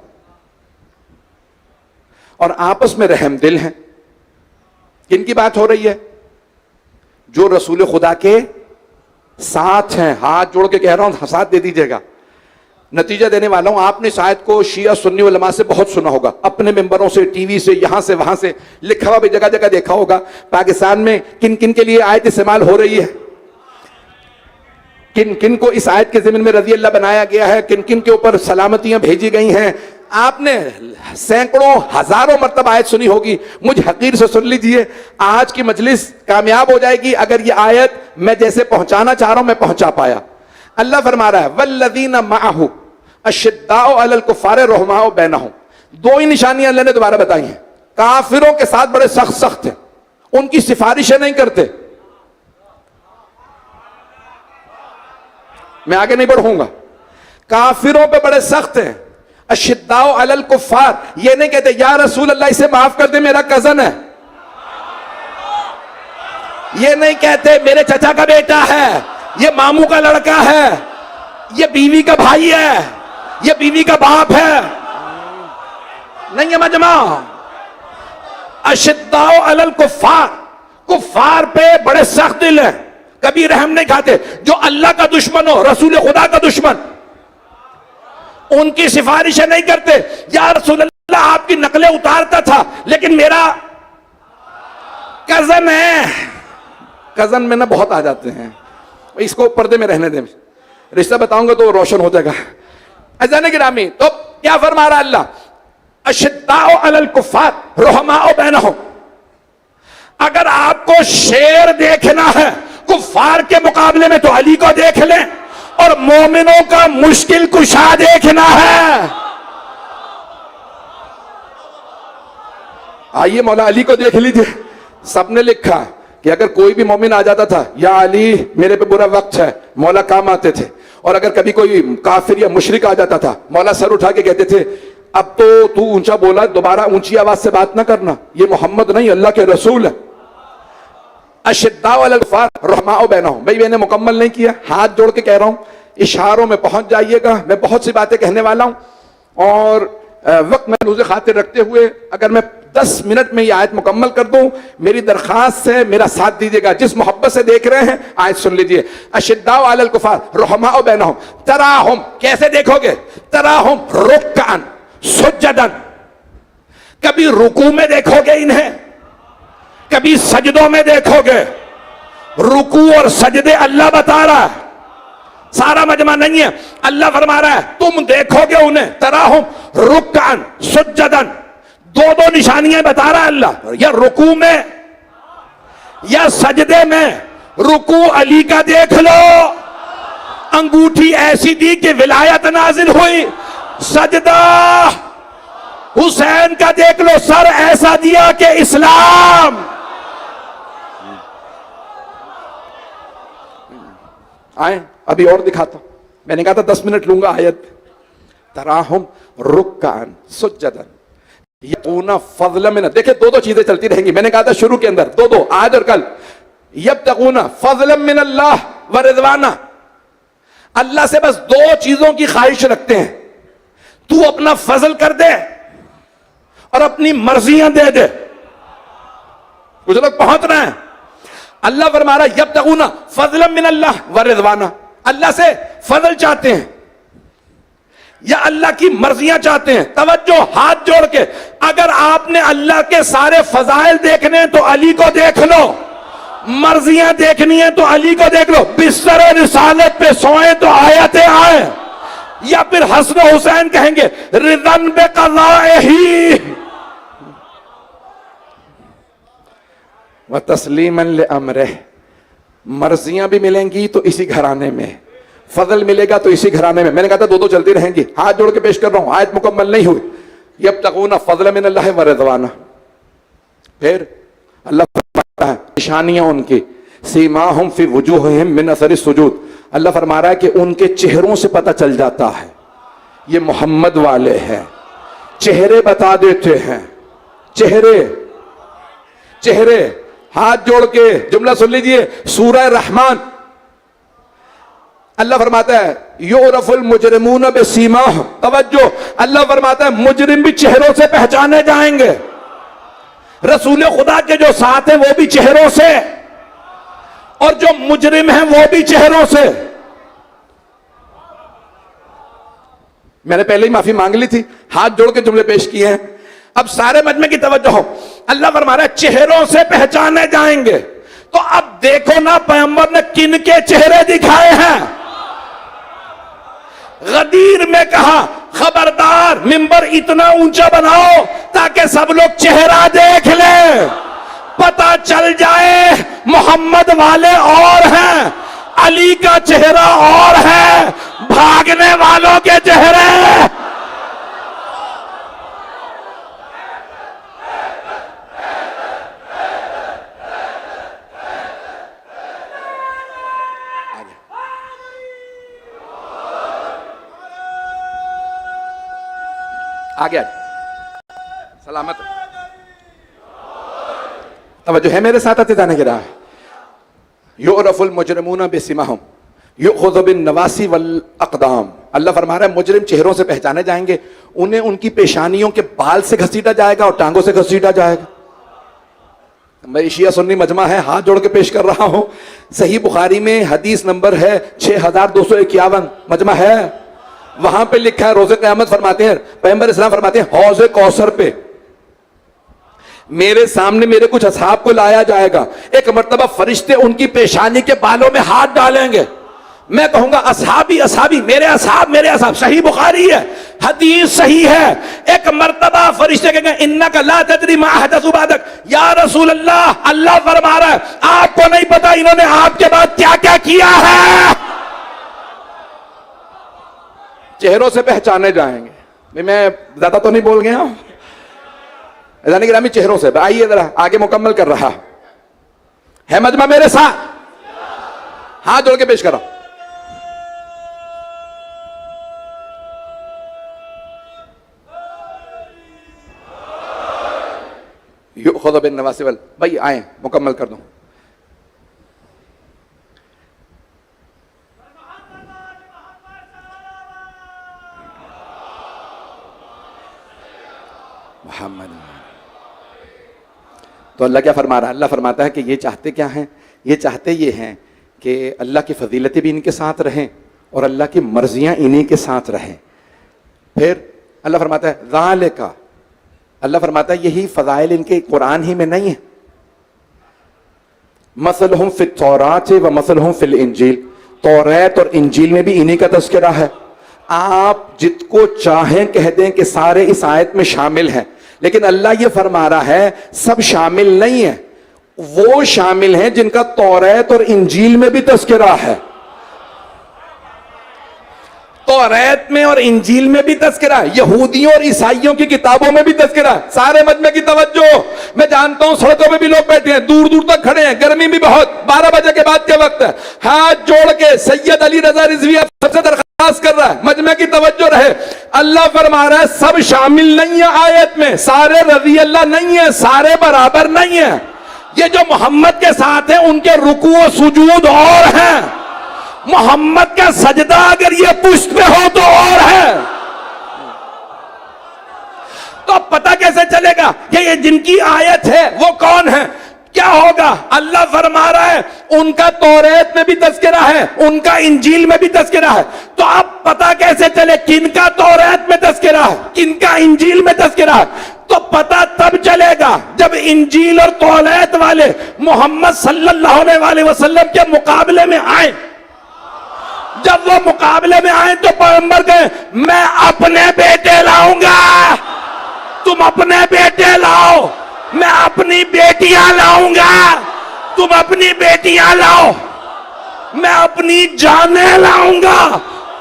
S3: और आपस में रहमदिल हैं। किन की बात हो रही है? जो रसूल खुदा के साथ हैं। हाथ जोड़ के कह रहा हूं, साथ दे दीजिएगा। नतीजा देने वाला हूं, आपने शायद को शिया सुन्नी उलमा से बहुत सुना होगा, अपने मेंबरों से, टीवी से, यहां से वहां से, लिखा हुआ भी जगह जगह देखा होगा। पाकिस्तान में किन किन के लिए आयत इस्तेमाल हो रही है, किन किन को इस आयत के ज़मीन में रज़ी अल्लाह बनाया गया है, किन किन के ऊपर सलामतियां भेजी गई हैं। आपने सैकड़ों हजारों मरतबा आयत सुनी होगी। मुझ हकीर से सुन लीजिए, आज की मजलिस कामयाब हो जाएगी अगर ये आयत मैं जैसे पहुंचाना चाह रहा हूं मैं पहुंचा पाया। अल्लाह फरमा रहा है वल्लज़ीना माअहू अशिद्दाउ अलल कुफ़ार रुहमाउ बैनहुम। दो ही निशानियां अल्लाह ने दोबारा बताई हैं। काफिरों के साथ बड़े सख्त सख्त हैं, उनकी सिफारिशें नहीं करते। मैं आगे नहीं बढ़ूंगा। काफिरों पे बड़े सख्त हैं। अशिद्दाउ अलल कुफ़ार, ये नहीं कहते या रसूल अल्लाह इसे माफ कर दे मेरा कजन है, ये नहीं कहते मेरे चचा का बेटा है, ये मामू का लड़का है, ये बीवी का भाई है, ये बीवी का बाप है। नहीं है मजमा। अशिद्दाउ अलल कुफ़ार, कुफ़ार पे बड़े सख्त दिल है, कभी रहम नहीं खाते। जो अल्लाह का दुश्मन हो, रसूल खुदा का दुश्मन, उनकी सिफारिशें नहीं करते। या रसूल अल्लाह आपकी नकलें उतारता था लेकिन मेरा कजन है। कजन में ना बहुत आ जाते हैं, इसको पर्दे में रहने दें, रिश्ता बताऊंगा तो रोशन हो जाएगा। अज़ान गिरामी, तो क्या फरमा रहा अल्लाह? अशिद्दाउ अलल कुफ़ार रुहमाउ बैनहुम। अगर आपको शेर देखना है कुफ़ार के मुकाबले में तो अली को देख लें, और मोमिनों का मुश्किल कुशा देखना है आइए मौला अली को देख लीजिए। सबने लिखा कि अगर कोई भी मोमिन आ जाता था, या अली मेरे पे बुरा वक्त है, मौला काम आते थे। और अगर कभी कोई काफिर या मुशरिक आ जाता था, मौला सर उठा के कहते थे अब तो तू ऊंचा बोला, दोबारा ऊंची आवाज से बात ना करना, ये मोहम्मद नहीं अल्लाह के रसूल है। अशिद्दाउ अलल कुफ़ार रुहमाउ बैनहुम। भाई मैंने मुकम्मल नहीं किया, हाथ जोड़ के कह रहा हूं, इशारों में पहुंच जाइएगा। मैं बहुत सी बातें कहने वाला हूं और वक्त महफूज़ खातिर रखते हुए अगर मैं 10 मिनट में ये आयत मुकम्मल कर दूं, मेरी दरखास्त है मेरा साथ दीजिएगा। जिस मोहब्बत से देख रहे हैं आयत सुन लीजिए। अशिद्दाउ अलल कुफ़ार रुहमाउ बैनहुम तराहुम, कैसे देखोगे? तराहुम रुक्कान सुज्जदन, कभी रुकू में देखोगे इन्हें, कभी सजदों में देखोगे। रुकू और सजदे अल्लाह बता रहा है, सारा मजमा नहीं है। अल्लाह फरमा रहा है तुम देखोगे उन्हें तराहुम रुक्कान सुज्जदन। दो दो निशानियां बता रहा है अल्लाह, या रुकू में या सजदे में। रुकू अली का देख लो, अंगूठी ऐसी दी कि विलायत नाजिल हुई। सजदा हुसैन का देख लो, सर ऐसा दिया कि इस्लाम। आए अभी और दिखाता हूं, मैंने कहा था 10 मिनट लूंगा आयत। तराहुम रुक्कान सुज्जदन यबतगूना फज़लन मिन, देखिए दो दो चीजें चलती रहेंगी। मैंने कहा था शुरू के अंदर दो दो, आज और कल। यबतगूना फज़लन मिन अल्लाह व रिज़वाना, अल्लाह से बस दो चीजों की ख्वाहिश रखते हैं, तू अपना फजल कर दे और अपनी मर्जियां दे दे। कुछ लोग पहुंच रहे हैं। अल्लाह फरमा रहा है यबतगूना फज़लन मिन अल्लाह व रिज़वाना, अल्लाह से फजल चाहते हैं या अल्लाह की मर्जियां चाहते हैं। तवज्जो, हाथ जोड़ के, अगर आपने अल्लाह के सारे फजाइल देखने हैं तो अली को देख लो, मर्जियां देखनी है तो अली को देख लो। बिस्तर रिसालत पे सोए तो आयतें आए, या फिर हसन हुसैन कहेंगे रिदन बे क़ज़ाइही व तस्लीमन ले अमरिह। मर्जियां भी मिलेंगी तो इसी घराने में, फजल मिलेगा तो इसी घराने में। मैंने कहा था दो दो चलती रहेंगी। हाथ जोड़ के पेश कर रहा हूं, आयत मुकम्मल नहीं हुई। यबतगूना फज़लन मिन अल्लाह व रिज़वाना। फिर अल्लाह फरमाता है निशानियां उनकी, सीमाहुम फी वुजूहिहिम मिन असरि सुजूद। अल्लाह फरमा रहा है कि उनके चेहरों से पता चल जाता है ये मोहम्मद वाले हैं। चेहरे बता देते हैं, चेहरे चेहरे। हाथ जोड़ के जुमला सुन लीजिए, सूरह रहमान, अल्लाह फरमाता है युरफुल मुजरिमून बिसीमाह, तवज्जो, अल्लाह फरमाता है मुजरिम भी चेहरों से पहचाने जाएंगे। रसूल खुदा के जो साथ हैं वो भी चेहरों से, और जो मुजरिम हैं वो भी चेहरों से। मैंने पहले ही माफी मांग ली थी, हाथ जोड़ के जुमले पेश किए हैं। अब सारे मजमे की तवज्जो हो, अल्लाह फरमा रहा है चेहरों से पहचाने जाएंगे। तो अब देखो ना पैगंबर ने किन के चेहरे दिखाए हैं। गदीर में कहा खबरदार मिंबर इतना ऊंचा बनाओ ताकि सब लोग चेहरा देख ले, पता चल जाए मोहम्मद वाले और हैं, अली का चेहरा और है, भागने वालों के चेहरे। आगे सलामत तवज्जो है मेरे साथ, आते जाने की राह। युरफुल मुजरिमून बिसिमाहुम युखज़ु बिन नवासी वल अक़दाम, अल्लाह फरमा रहा है मुजरिम चेहरों से पहचाने जाएंगे, उन्हें उनकी पेशानियों के बाल से घसीटा जाएगा और टांगों से घसीटा जाएगा। मैं शिया सुन्नी मजमा है, हाथ जोड़ के पेश कर रहा हूं। सही बुखारी में हदीस नंबर है 6251, मजमा है, वहां पे लिखा है रोज़े क़यामत फरमाते हैं पैगंबर इस्लाम फरमाते हैं हौज़े कौसर पे मेरे सामने मेरे कुछ असहाब को लाया जाएगा, एक मर्तबा फरिश्ते उनकी पेशानी के बालों में हाथ डालेंगे, मैं कहूंगा असहाबी असहाबी, मेरे असहाब मेरे असहाब। सही बुखारी है, हदीस सही है। एक मर्तबा फरिश्ते कहेंगे इन्नका ला तदरी मा अहदसु बादक, या रसूल अल्लाह, अल्लाह फरमा रहा है आपको नहीं पता इन्होंने आपके बाद क्या क्या किया है। चेहरों से पहचाने जाएंगे। मैं ज्यादा तो नहीं बोल गया हूं, यानी गिरामी चेहरों से। आइए जरा आगे मुकम्मल कर रहा है मजमा मेरे साथ, हाथ जोड़ के पेश कर रहा हूं। युखज़ु बिन नवासी वल, भाई आए मुकम्मल कर दूं। मोहम्मद, तो अल्लाह क्या फरमा रहा है? अल्लाह फरमाता है कि ये चाहते क्या हैं? ये चाहते ये हैं कि अल्लाह की फजीलतें भी इनके साथ रहें और अल्लाह की मर्जियां इन्हीं के साथ रहें। फिर अल्लाह फरमाता है ज़ालिका, अल्लाह फरमाता है यही फज़ाइल इनके कुरान ही में नहीं है। मसलहुम फित तौरात व मसलहुम फिल इंजील, तौरात और इंजील में भी इन्हीं का तज़किरा है। आप जिसको चाहें कह दें कि सारे इस आयत में शामिल हैं, लेकिन अल्लाह ये फरमा रहा है सब शामिल नहीं है, वो शामिल हैं जिनका तौरात और इंजील में भी तज़किरा है। तौरात में और इंजील में भी तज़किरा है, यहूदियों और ईसाइयों की किताबों में भी तज़किरा है। सारे मजमे की तवज्जो, मैं जानता हूं सड़कों पे भी लोग बैठे हैं, दूर दूर तक खड़े हैं, गर्मी भी बहुत, 12 बजे के बाद के वक्त है। हाथ जोड़ के सैयद अली रजा रिजवी सबसे दरखास्त कर रहा है मजमे की तवज्जो रहे। अल्लाह फरमा रहा है सब शामिल नहीं है आयत में, सारे रज़ी अल्लाह नहीं है, सारे बराबर नहीं है। ये जो मोहम्मद के साथ है उनके रुकू और सुजूद और हैं, मोहम्मद का सजदा अगर ये पुष्ट पे हो तो और है। तो पता कैसे चलेगा कि ये जिनकी आयत है वो कौन है? क्या होगा? अल्लाह फरमा रहा है उनका तौरात में भी तज़किरा है, उनका इंजील में भी तज़किरा है। तो अब पता कैसे चले किनका तौरात में तज़किरा है, किनका इंजील में तज़किरा है? तो पता तब चलेगा जब इंजील और तौरात वाले मोहम्मद सल्लल्लाहु अलैहि वसल्लम के मुकाबले में आए। जब वो मुकाबले में आए तो पैगंबर कहे मैं अपने बेटे लाऊंगा, तुम अपने बेटे लाओ, मैं अपनी बेटियां लाऊंगा, तुम अपनी बेटियां लाओ, मैं अपनी जाने लाऊंगा,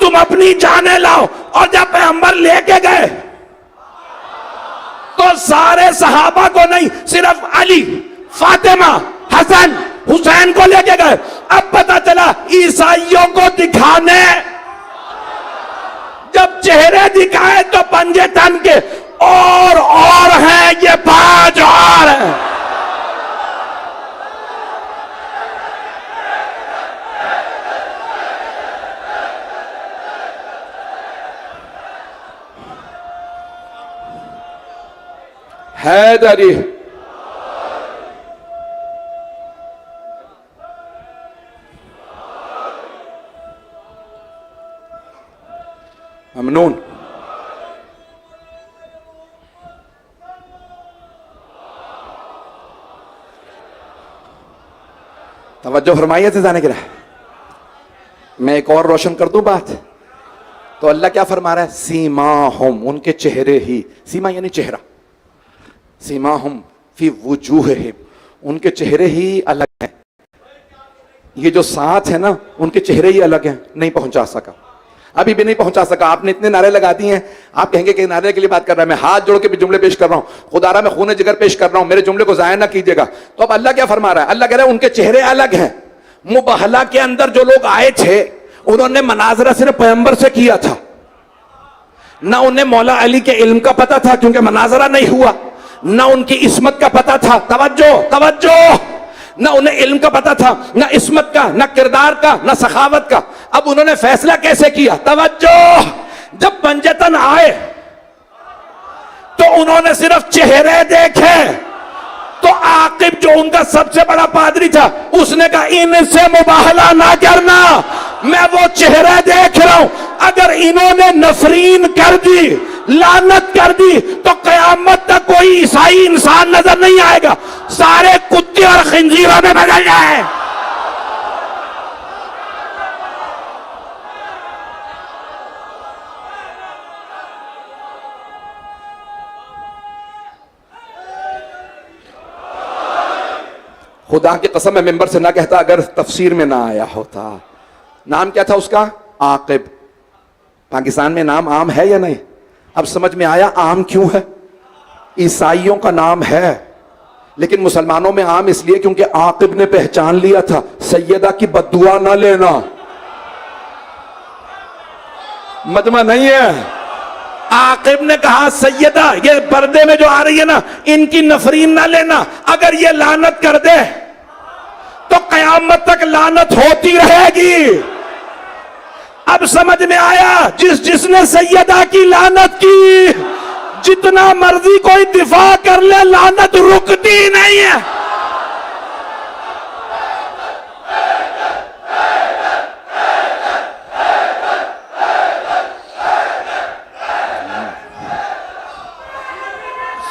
S3: तुम अपनी जाने लाओ। और जब पैगंबर लेके गए तो सारे सहाबा को नहीं, सिर्फ अली, फातिमा, हसन, हुसैन को लेके गए। अब पता चला ईसाइयों को दिखाने जब चेहरे दिखाए तो पंजे तन के और हैं, ये 5 और हैं। हैदरी। ममनून। तवज्जो फरमाइए से जाने के रहा। मैं एक और रोशन कर दूं बात। तो अल्लाह क्या फरमा रहा है? सीमा हम, उनके चेहरे ही, सीमा यानी चेहरा, सीमा हम फी वजूहिहिम, उनके चेहरे ही अलग हैं। ये जो साथ है ना, उनके चेहरे ही अलग हैं। नहीं पहुंचा सका, अभी भी नहीं पहुंचा सका। आपने इतने नारे लगा दिए हैं, आप कहेंगे कि नारे के लिए बात कर रहा है। मैं हाथ जोड़ के भी जुमले पेश कर रहा हूं, खुदारा मैं खून जिगर पेश कर रहा हूं, मेरे जुमले को जाया ना कीजिएगा। तो अब अल्लाह क्या फरमा रहा है? अल्लाह कह रहा है उनके चेहरे अलग हैं। मुबहला के अंदर जो लोग आए थे, उन्होंने मनाजरा सिर्फ पैगंबर से किया था, ना उन्हें मौला अली के इल्म का पता था क्योंकि मनाजरा नहीं हुआ, ना उनकी इस्मत का पता था, तवज्जो तवज्जो, ना उन्हें इल्म का पता था, ना इस्मत का, ना किरदार का, ना सखावत का। अब उन्होंने फैसला कैसे किया? तवज्जो, जब पंजतन आए तो उन्होंने सिर्फ चेहरे देखे। तो आकिब जो उनका सबसे बड़ा पादरी था, उसने कहा इनसे मुबाहला ना करना, मैं वो चेहरा देख रहा हूं। अगर इन्होंने नफरीन कर दी, लानत कर दी, तो कयामत तक कोई ईसाई इंसान नजर नहीं आएगा, सारे कुत्ते और खिंजीरों में बदल जाए। खुदा की कसम मैं मेंबर से ना कहता अगर तफसीर में ना आया होता। नाम क्या था उसका? आकिब। पाकिस्तान में नाम आम है या नहीं? अब समझ में आया आम क्यों है। ईसाइयों का नाम है लेकिन मुसलमानों में आम इसलिए क्योंकि आकिब ने पहचान लिया था सैयदा की बद्दुआ ना लेना। मजमा नहीं है। आकिब ने कहा सैयदा ये पर्दे में जो आ रही है ना, इनकी नफरीन ना लेना, अगर ये लानत कर दे तो कयामत तक लानत होती रहेगी। अब समझ में आया, जिसने सैयदा की लानत की, जितना मर्जी कोई दिफा कर ले, लानत रुकती नहीं है।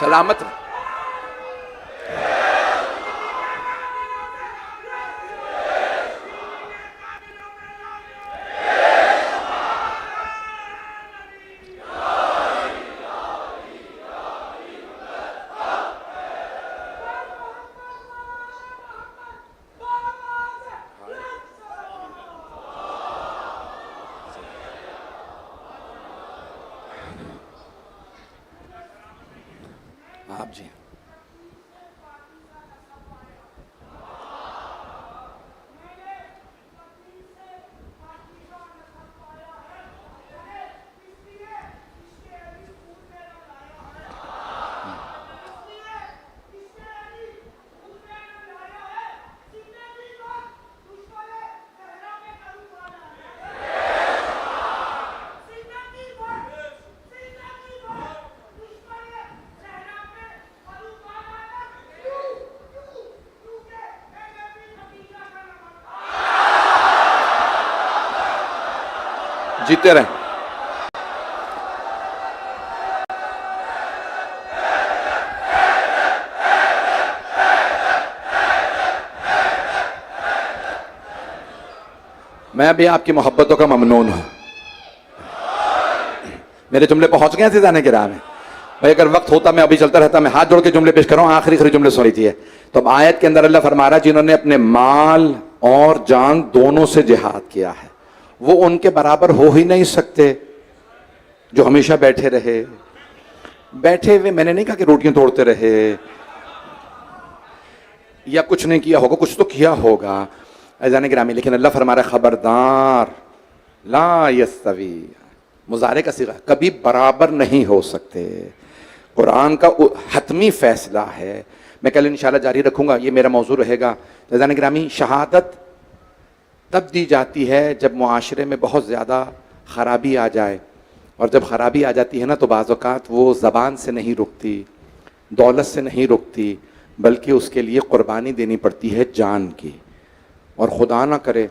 S3: सलामत रहे। आप जी जीते रहे। मैं भी आपकी मोहब्बतों का ममनून हूं। मेरे जुमले पहुंच गए थे जाने के राह में भाई। अगर वक्त होता मैं अभी चलता रहता। मैं हाथ जोड़ के जुमले पेश कर रहा हूं, आखिरी जुमले सुन लीजिए। तो अब आयत के अंदर अल्लाह फरमा रहा है जिन्होंने अपने माल और जान दोनों से जिहाद किया है वो उनके बराबर हो ही नहीं सकते जो हमेशा बैठे रहे। बैठे हुए मैंने नहीं कहा कि रोटियां तोड़ते रहे या कुछ नहीं किया होगा, कुछ तो किया होगा अज़ान गिरामी। लेकिन अल्लाह फरमा रहा है खबरदार, ला यस्तवी, मुजारे का सिगा, कभी बराबर नहीं हो सकते। कुरान का हतमी फैसला है। मैं कल इंशाल्लाह जारी रखूंगा, ये मेरा मौजू रहेगा। अज़ान गिरामी, शहादत तब दी जाती है जब मुआशरे में बहुत ज़्यादा ख़राबी आ जाए, और जब ख़राबी आ जाती है ना तो बाज़ औक़ात वो ज़बान से नहीं रुकती, दौलत से नहीं रुकती, बल्कि उसके लिए कुर्बानी देनी पड़ती है जान की। और खुदा ना करे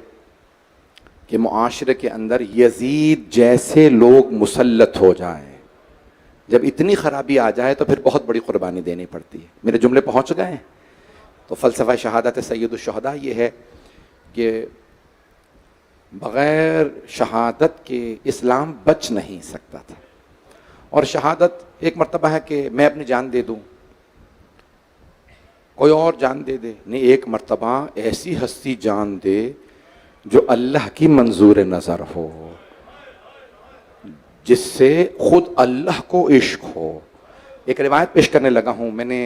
S3: कि मुआशरे के अंदर यजीद जैसे लोग मुसल्लत हो जाएं। जब इतनी खराबी आ जाए तो फिर बहुत बड़ी कुर्बानी देनी पड़ती है। मेरे जुमले पहुंच गए हैं? तो फ़लसफ़ा शहादत सैयदुश्शुहदा ये है कि बग़ैर शहादत के इस्लाम बच नहीं सकता था। और शहादत एक मर्तबा है कि मैं अपनी जान दे दूं, कोई और जान दे दे, नहीं, एक मर्तबा ऐसी हस्ती जान दे जो अल्लाह की मंजूर नज़र हो, जिससे खुद अल्लाह को इश्क हो। एक रिवायत पेश करने लगा हूँ, मैंने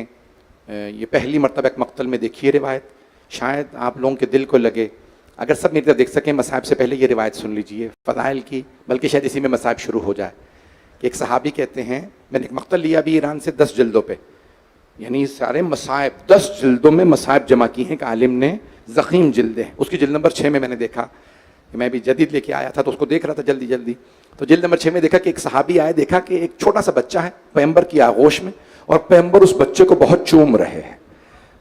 S3: ये पहली मर्तबा एक मक्तल में देखी है रिवायत, शायद आप लोगों के दिल को लगे। अगर सब मेरी तरफ देख सकें, मसाइब से पहले ये रिवायत सुन लीजिए फ़ज़ाइल की, बल्कि शायद इसी में मसाइब शुरू हो जाए। कि एक सहाबी कहते हैं, मैंने एक मक्तल लिया अभी ईरान से 10 जिल्दों पे, यानी सारे मसाइब 10 जिल्दों में मसाइब जमा की हैं एक आलिम ने, ज़ख़ीम जिल्दें। उसकी जिल्द नंबर 6 में मैंने देखा कि मैं भी जदीद लेके आया था तो उसको देख रहा था जल्दी जल्दी, तो जिल्द नंबर 6 में देखा कि एक सहाबी आए, देखा कि एक छोटा सा बच्चा है पैगंबर की आगोश में, और पैगंबर उस बच्चे को बहुत चूम रहे हैं,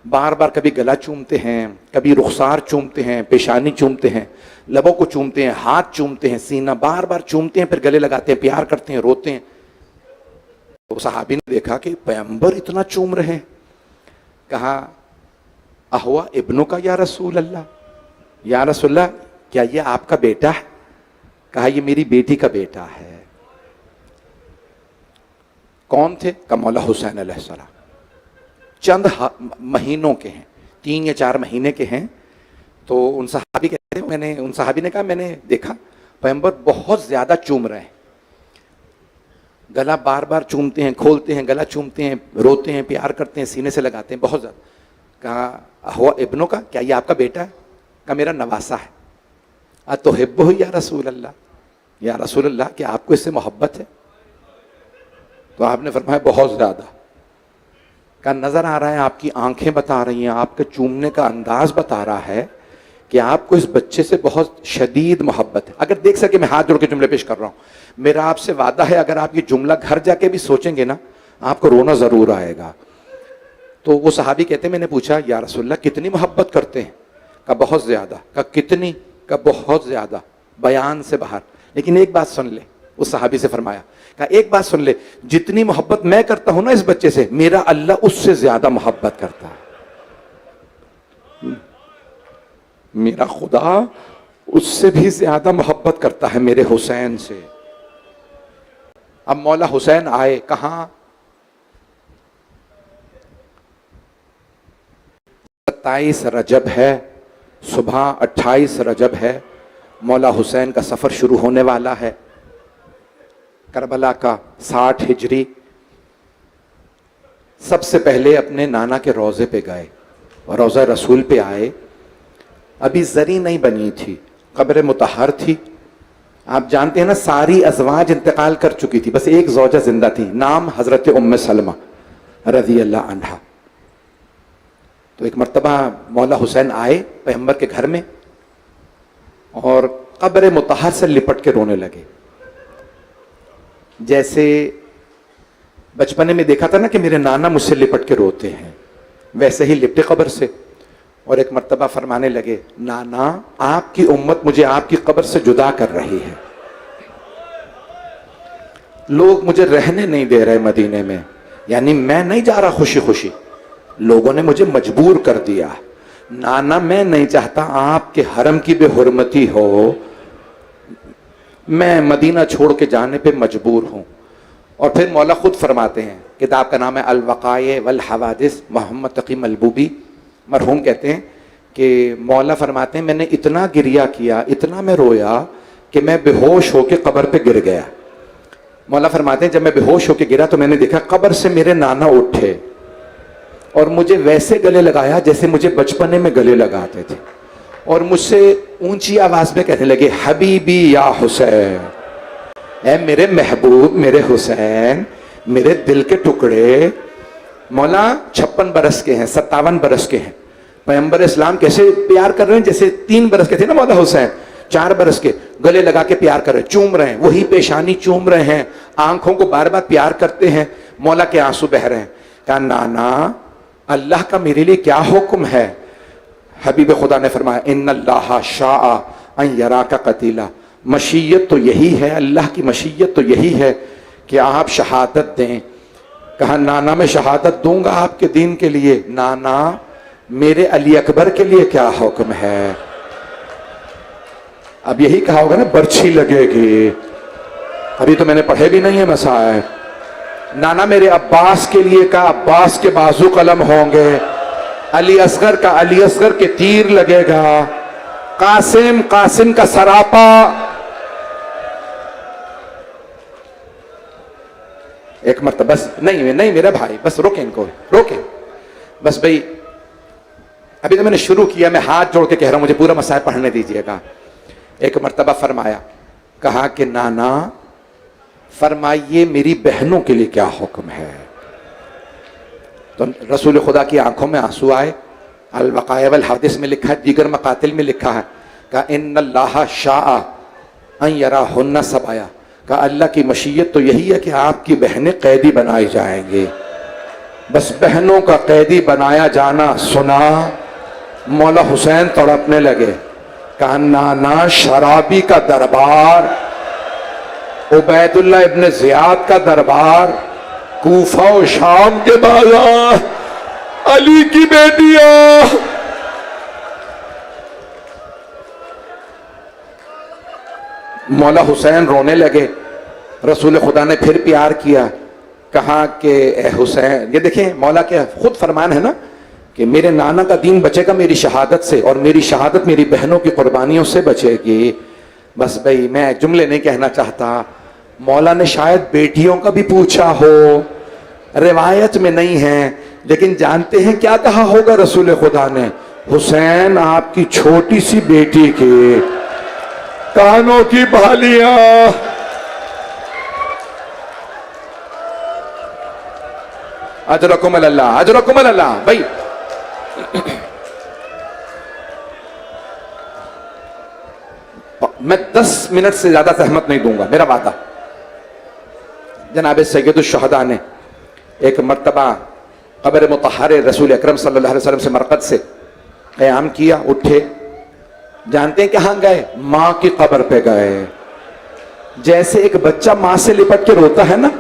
S3: बार बार कभी गला चूमते हैं, कभी रुखसार चूमते हैं, पेशानी चूमते हैं, लबों को चूमते हैं, हाथ चूमते हैं, सीना बार बार चूमते हैं, फिर गले लगाते हैं, प्यार करते हैं, रोते हैं। तो सहाबी ने देखा कि पैगंबर इतना चूम रहे हैं, कहा अहुआ इब्नो का या रसूल अल्लाह, या रसूल अल्लाह क्या ये आपका बेटा है? कहा ये मेरी बेटी का बेटा है। कौन थे? का मौला हुसैन अलैहिस्सलाम। चंद महीनों के हैं, 3 या 4 महीने के हैं। तो उन सहाबी कहते हैं, उन सहाबी ने कहा मैंने देखा पैगंबर बहुत ज्यादा चूम रहे हैं, गला बार बार चूमते हैं, खोलते हैं, गला चूमते हैं, रोते हैं, प्यार करते हैं, सीने से लगाते हैं, बहुत ज्यादा। कहा हुआ इब्नो का, क्या ये आपका बेटा है? का मेरा नवासा है। अतुहिब्बुहु या रसूल अल्लाह, या रसूल अल्लाह क्या आपको इससे मोहब्बत है? तो आपने फरमाया बहुत ज्यादा। का नजर आ रहा है, आपकी आंखें बता रही हैं, आपके चूमने का अंदाज बता रहा है कि आपको इस बच्चे से बहुत शदीद मोहब्बत है। अगर देख सके, मैं हाथ जोड़ के जुमले पेश कर रहा हूं, मेरा आपसे वादा है अगर आप ये जुमला घर जाके भी सोचेंगे ना, आपको रोना जरूर आएगा। तो वो सहाबी कहते हैं, मैंने पूछा या रसूलल्लाह कितनी मोहब्बत करते हैं? का बहुत ज्यादा। का कितनी? का बहुत ज्यादा, बयान से बाहर। लेकिन एक बात सुन ले, उस सहाबी से फरमाया, का एक बात सुन ले, जितनी मोहब्बत मैं करता हूं ना इस बच्चे से, मेरा अल्लाह उससे ज्यादा मोहब्बत करता है। मेरा खुदा उससे भी ज्यादा मोहब्बत करता है मेरे हुसैन से। अब मौला हुसैन आए कहां? 27 रजब है, सुबह 28 रजब है, मौला हुसैन का सफर शुरू होने वाला है, करबला का 60 हिजरी। सबसे पहले अपने नाना के रोजे पे गए और रोजा रसूल पे आए। अभी जरी नहीं बनी थी, कब्र मुतहर थी। आप जानते हैं ना, सारी अज़वाज इंतकाल कर चुकी थी, बस एक ज़ौजा जिंदा थी, नाम हजरत उम्मे सलमा रज़ी अल्लाह अन्हा। तो एक मर्तबा मौला हुसैन आए पैगंबर के घर में और कब्र मुतहर से लिपट के रोने लगे। जैसे बचपने में देखा था ना कि मेरे नाना मुझसे लिपट के रोते हैं, वैसे ही लिपटे कब्र से। और एक मर्तबा फरमाने लगे, नाना आपकी उम्मत मुझे आपकी कब्र से जुदा कर रही है, लोग मुझे रहने नहीं दे रहे मदीने में, यानी मैं नहीं जा रहा खुशी खुशी, लोगों ने मुझे मजबूर कर दिया। नाना मैं नहीं चाहता आपके हरम की बेहुरमती हो, मैं मदीना छोड़ के जाने पे मजबूर हूं। और फिर मौला खुद फरमाते हैं, किताब का नाम है अल वक़ाए वल हवादिस, मोहम्मद तकी मलबूबी मरहूम कहते हैं कि मौला फरमाते हैं मैंने इतना गिरिया किया, इतना मैं रोया कि मैं बेहोश होके कब्र पे गिर गया। मौला फरमाते हैं जब मैं बेहोश होके गिरा तो मैंने देखा कब्र से मेरे नाना उठे और मुझे वैसे गले लगाया जैसे मुझे बचपने में गले लगाते थे, और मुझसे ऊंची आवाज में कहने लगे, हबीबी या हुसैन, ऐ मेरे महबूब, मेरे हुसैन, मेरे दिल के टुकड़े। मौला 56 बरस के हैं, 57 बरस के हैं। पैगंबर इस्लाम कैसे प्यार कर रहे हैं, जैसे 3 बरस के थे ना मौला हुसैन, 4 बरस के, गले लगा के प्यार कर रहे हैं, चूम रहे हैं, वही पेशानी चूम रहे हैं, आंखों को बार बार प्यार करते हैं। मौला के आंसू बह रहे हैं। कहा नाना अल्लाह का मेरे लिए क्या हुक्म है? हबीब खुदा ने फरमाया इन्नल्लाह शाअ अन यराका कतीला, मशीयत तो यही है, अल्लाह की मशीयत तो यही है कि आप शहादत दें। कहा नाना मैं शहादत दूंगा आपके दीन के लिए। नाना मेरे अली अकबर के लिए क्या हुक्म है? अब यही कहा होगा ना बर्छी लगेगी, अभी तो मैंने पढ़े भी नहीं है मसाए। नाना मेरे अब्बास के लिए का अब्बास के बाजू कलम होंगे, अली असगर का अली असगर के तीर लगेगा, कासिम कासिम का सरापा। एक मरतबा बस नहीं नहीं मेरा भाई बस रोके इनको रोके बस भाई, अभी तो मैंने शुरू किया, मैं हाथ जोड़ के कह रहा हूं मुझे पूरा मसाइल पढ़ने दीजिएगा। एक मरतबा फरमाया, कहा कि नाना फरमाइए मेरी बहनों के लिए क्या हुक्म है? तो रसूल खुदा की आंखों में आंसू आए। अल वक़ाया वल हदीस में लिखा है, दीगर मकातिल में लिखा है, कहा इन्नल्लाह शाअ अन यराहुन्ना सबाया, कहा अल्लाह की मशीयत तो यही है कि आपकी बहनें कैदी बनाई जाएंगी। बस बहनों का कैदी बनाया जाना सुना, मौला हुसैन तड़पने लगे। कहा नाना शराबी का दरबार, उबैदुल्लाह इब्न जियाद का दरबार, कूफा और शाम के बाजार, अली की बेटियां, मौला हुसैन रोने लगे। रसूल खुदा ने फिर प्यार किया, कहा कि ए हुसैन, ये देखें मौला के खुद फरमान है ना कि मेरे नाना का दीन बचेगा मेरी शहादत से, और मेरी शहादत मेरी बहनों की कुर्बानियों से बचेगी। बस भाई मैं जुमले नहीं कहना चाहता, मौला ने शायद बेटियों का भी पूछा हो, रिवायत में नहीं है, लेकिन जानते हैं क्या कहा होगा रसूल खुदा ने? हुसैन आपकी छोटी सी बेटी के कानों की बालियां, अजरकुम अल्लाह अजरकुम अल्लाह। भाई मैं 10 मिनट से ज्यादा सहमत नहीं दूंगा, मेरा वादा। जनाब सैयदुल शुहदा ने एक मर्तबा कब्र मुतहरे रसूल अकरम सल्लल्लाहु अलैहि वसल्लम से मरकत से क़याम किया, उठे, जानते हैं कहां गए? मां की कब्र पे गए। जैसे एक बच्चा मां से लिपट के रोता है ना,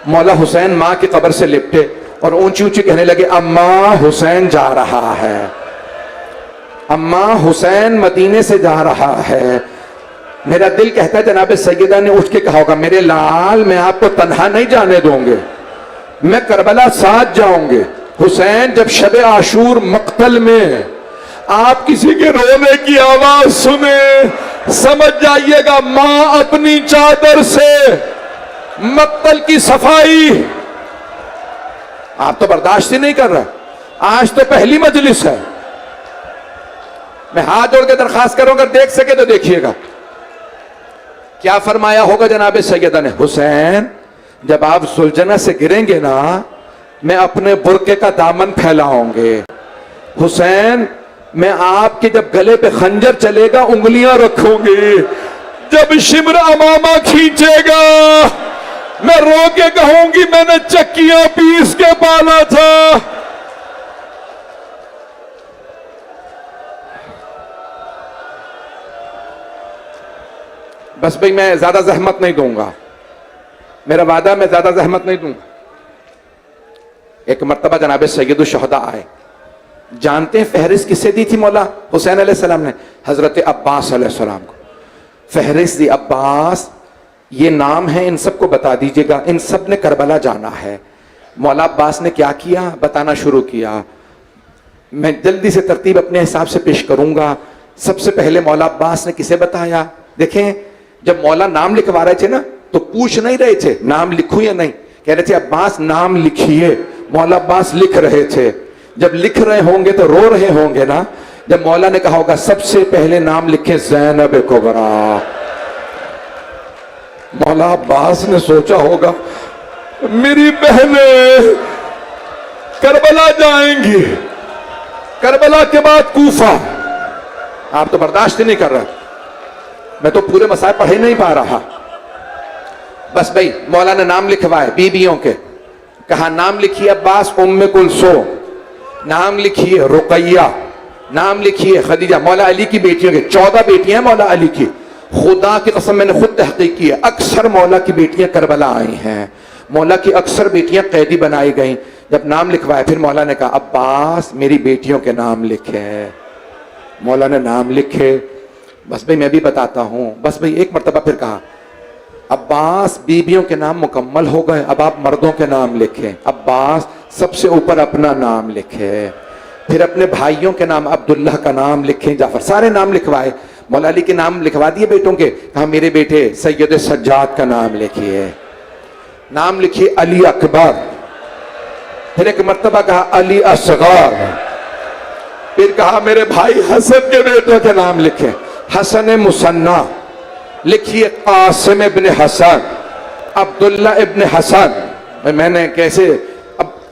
S3: मौला हुसैन मां की कब्र से लिपटे और ऊंची ऊंची कहने लगे अम्मा हुसैन जा रहा है, अम्मा हुसैन मदीने से जा रहा है। मेरा दिल कहता है जनाब सैयदा ने उठ के कहा होगा, मेरे लाल मैं आपको तन्हा नहीं जाने दूंगे, मैं करबला साथ जाऊंगे। हुसैन जब शब आशूर मक्तल में आप किसी के रोने की आवाज सुने, समझ जाइएगा मां अपनी चादर से मक्तल की सफाई। आप तो बर्दाश्त ही नहीं कर रहे, आज तो पहली मजलिस है। मैं हाथ जोड़ के दरखास्त करूंगा, अगर देख सके तो देखिएगा क्या फरमाया होगा जनाब सैयदा ने। हुसैन जब आप सुलझना से गिरेंगे ना, मैं अपने बुरके का दामन फैलाऊंगे। हुसैन मैं आपके जब गले पे खंजर चलेगा उंगलियां रखूंगी, जब शिमर अमामा खींचेगा मैं रो के कहूंगी मैंने चक्कियां पीस के पाला था। बस भाई मैं ज्यादा जहमत नहीं दूंगा, मेरा वादा मैं ज्यादा जहमत नहीं दूंगा। एक मर्तबा जनाब सैयदुल शुहदा आए, जानते हैं फहरिस्त किसे दी थी मौला हुसैन अलैहिस्सलाम ने? हजरत अब्बास अलैहिस्सलाम को फहरिस्त दी। अब्बास ये नाम है, इन सबको बता दीजिएगा, इन सब ने करबला जाना है। मौला अब्बास ने क्या किया बताना शुरू किया। मैं जल्दी से तरतीब अपने हिसाब से पेश करूंगा। सबसे पहले मौला अब्बास ने किसे बताया? देखें जब मौला नाम लिखवा रहे थे ना तो पूछ नहीं रहे थे नाम लिखूं या नहीं, कह रहे थे अब्बास नाम लिखिए। मौला अब्बास लिख रहे थे, जब लिख रहे होंगे तो रो रहे होंगे ना। जब मौला ने कहा होगा सबसे पहले नाम लिखे ज़ैनब कुबरा, मौला अब्बास ने सोचा होगा मेरी बहनें करबला जाएंगी, करबला के बाद कूफा। आप तो बर्दाश्त ही नहीं कर रहे, मैं तो पूरे मसाइल पढ़ ही नहीं पा रहा। बस भाई मौला ने नाम लिखवाए बीबियों के, कहा नाम लिखिए अब्बास उम्मे कुलसूम, नाम लिखिए रुकैया, नाम लिखिए खदीजा। मौला अली की बेटियों के 14 बेटियां हैं मौला अली की। खुदा की कसम मैंने खुद तहकीक की है, अक्सर मौला की बेटियां करबला आई हैं, मौला की अक्सर बेटियां कैदी बनाई गई। जब नाम लिखवाया फिर मौला ने कहा अब्बास मेरी बेटियों के नाम लिखे। मौला ने नाम लिखे। बस भाई मैं भी बताता हूं, बस भाई एक मर्तबा फिर कहा अब्बास बीबियों के नाम मुकम्मल हो गए, अब आप मर्दों के नाम लिखें। अब्बास सबसे ऊपर अपना नाम लिखे, फिर अपने भाइयों के नाम अब्दुल्ला का नाम लिखें, जाफर, सारे नाम लिखवाए। मौला अली के नाम लिखवा दिए बेटों के। कहा मेरे बेटे सैयद सज्जाद का नाम लिखिए, नाम लिखिए अली अकबर। फिर एक मर्तबा कहा अली असगर। फिर कहा मेरे भाई हसन के बेटों के नाम लिखे, हसन मुसन्ना लिखिए, कासिम इब्न हसन, अब्दुल्ला इब्न हसन। मैंने कैसे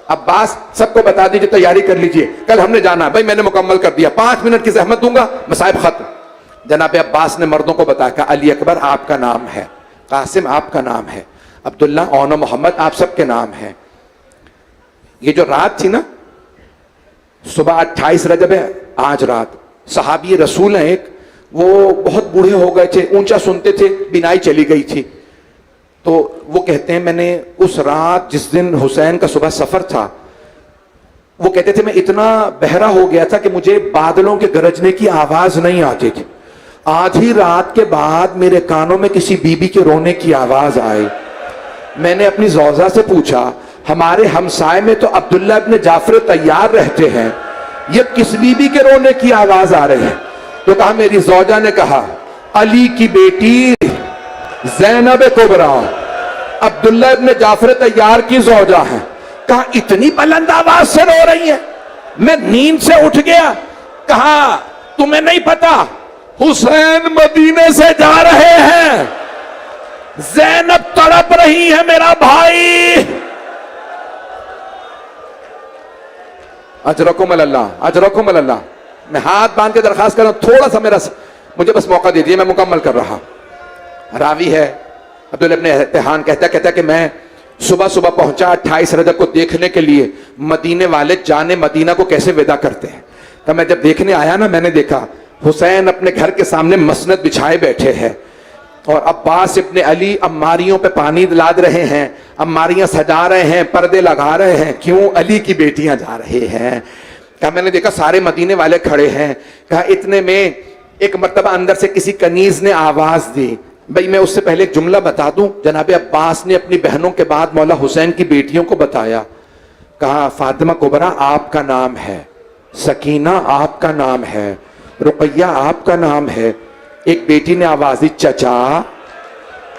S3: अब्बास सबको बता दीजिए, तैयारी कर लीजिए, कल हमने जाना। भाई मैंने मुकम्मल कर दिया, 5 मिनट की जहमत दूंगा, मसाइब खत्म। जनाब अब्बास ने मर्दों को बताया, कहा अली अकबर आपका नाम है, कासिम आपका नाम है, अब्दुल्ला और मोहम्मद आप सबके नाम है। ये जो रात थी ना, सुबह 28 रजब है, आज रात सहाबी रसूल हैं एक, वो बहुत बूढ़े हो गए थे, ऊंचा सुनते थे, बिनाई चली गई थी। तो वो कहते हैं मैंने उस रात जिस दिन हुसैन का सुबह सफर था, वो कहते थे मैं इतना बहरा हो गया था कि मुझे बादलों के गरजने की आवाज नहीं आती थी। आधी रात के बाद मेरे कानों में किसी बीबी के रोने की आवाज आई। मैंने अपनी जौजा से पूछा हमारे हमसाए में तो अब्दुल्ला इब्न जाफर तैयार रहते हैं, ये किस बीबी के रोने की आवाज आ रही है? तो कहा मेरी जौजा ने कहा अली की बेटी ज़ैनब कुबरा अब्दुल्ला इब्न जाफर तैयार की जौजा है। कहा इतनी बुलंद आवाज से रो रही है? मैं नींद से उठ गया। कहा तुम्हें नहीं पता हुसैन मदीने से जा रहे हैं, ज़ैनब तड़प रही है मेरा भाई। अजरकुम अल्लाह, अजरकुम अल्लाह। मैं हाथ बांध के दरखास्त कर रहा हूं, थोड़ा सा मुझे बस मौका दे दीजिए, मैं मुकम्मल कर रहा। रावी है अब्दुल्ला इब्न इत्तिहान, कहता कि मैं सुबह सुबह पहुंचा 28 रजब को देखने के लिए, मदीने वाले जाने मदीना को कैसे विदा करते हैं। तब मैं जब देखने आया ना, मैंने देखा हुसैन अपने घर के सामने मसनद बिछाए बैठे हैं और अब्बास इब्न अली अम्मारियों पे पानी लाद रहे हैं, अम्मारियां सजा रहे हैं, पर्दे लगा रहे हैं। क्यों? अली की बेटियां जा रहे हैं। कहा मैंने देखा सारे मदीने वाले खड़े हैं। कहा इतने में एक मर्तबा अंदर से किसी कनीज ने आवाज दी। भाई मैं उससे पहले एक जुमला बता दूं, जनाब अब्बास ने अपनी बहनों के बाद मौला हुसैन की बेटियों को बताया। कहा फातिमा कुबरा आपका नाम है, सकीना आपका नाम है, रुकैया आपका नाम है। एक बेटी ने आवाज दी चचा,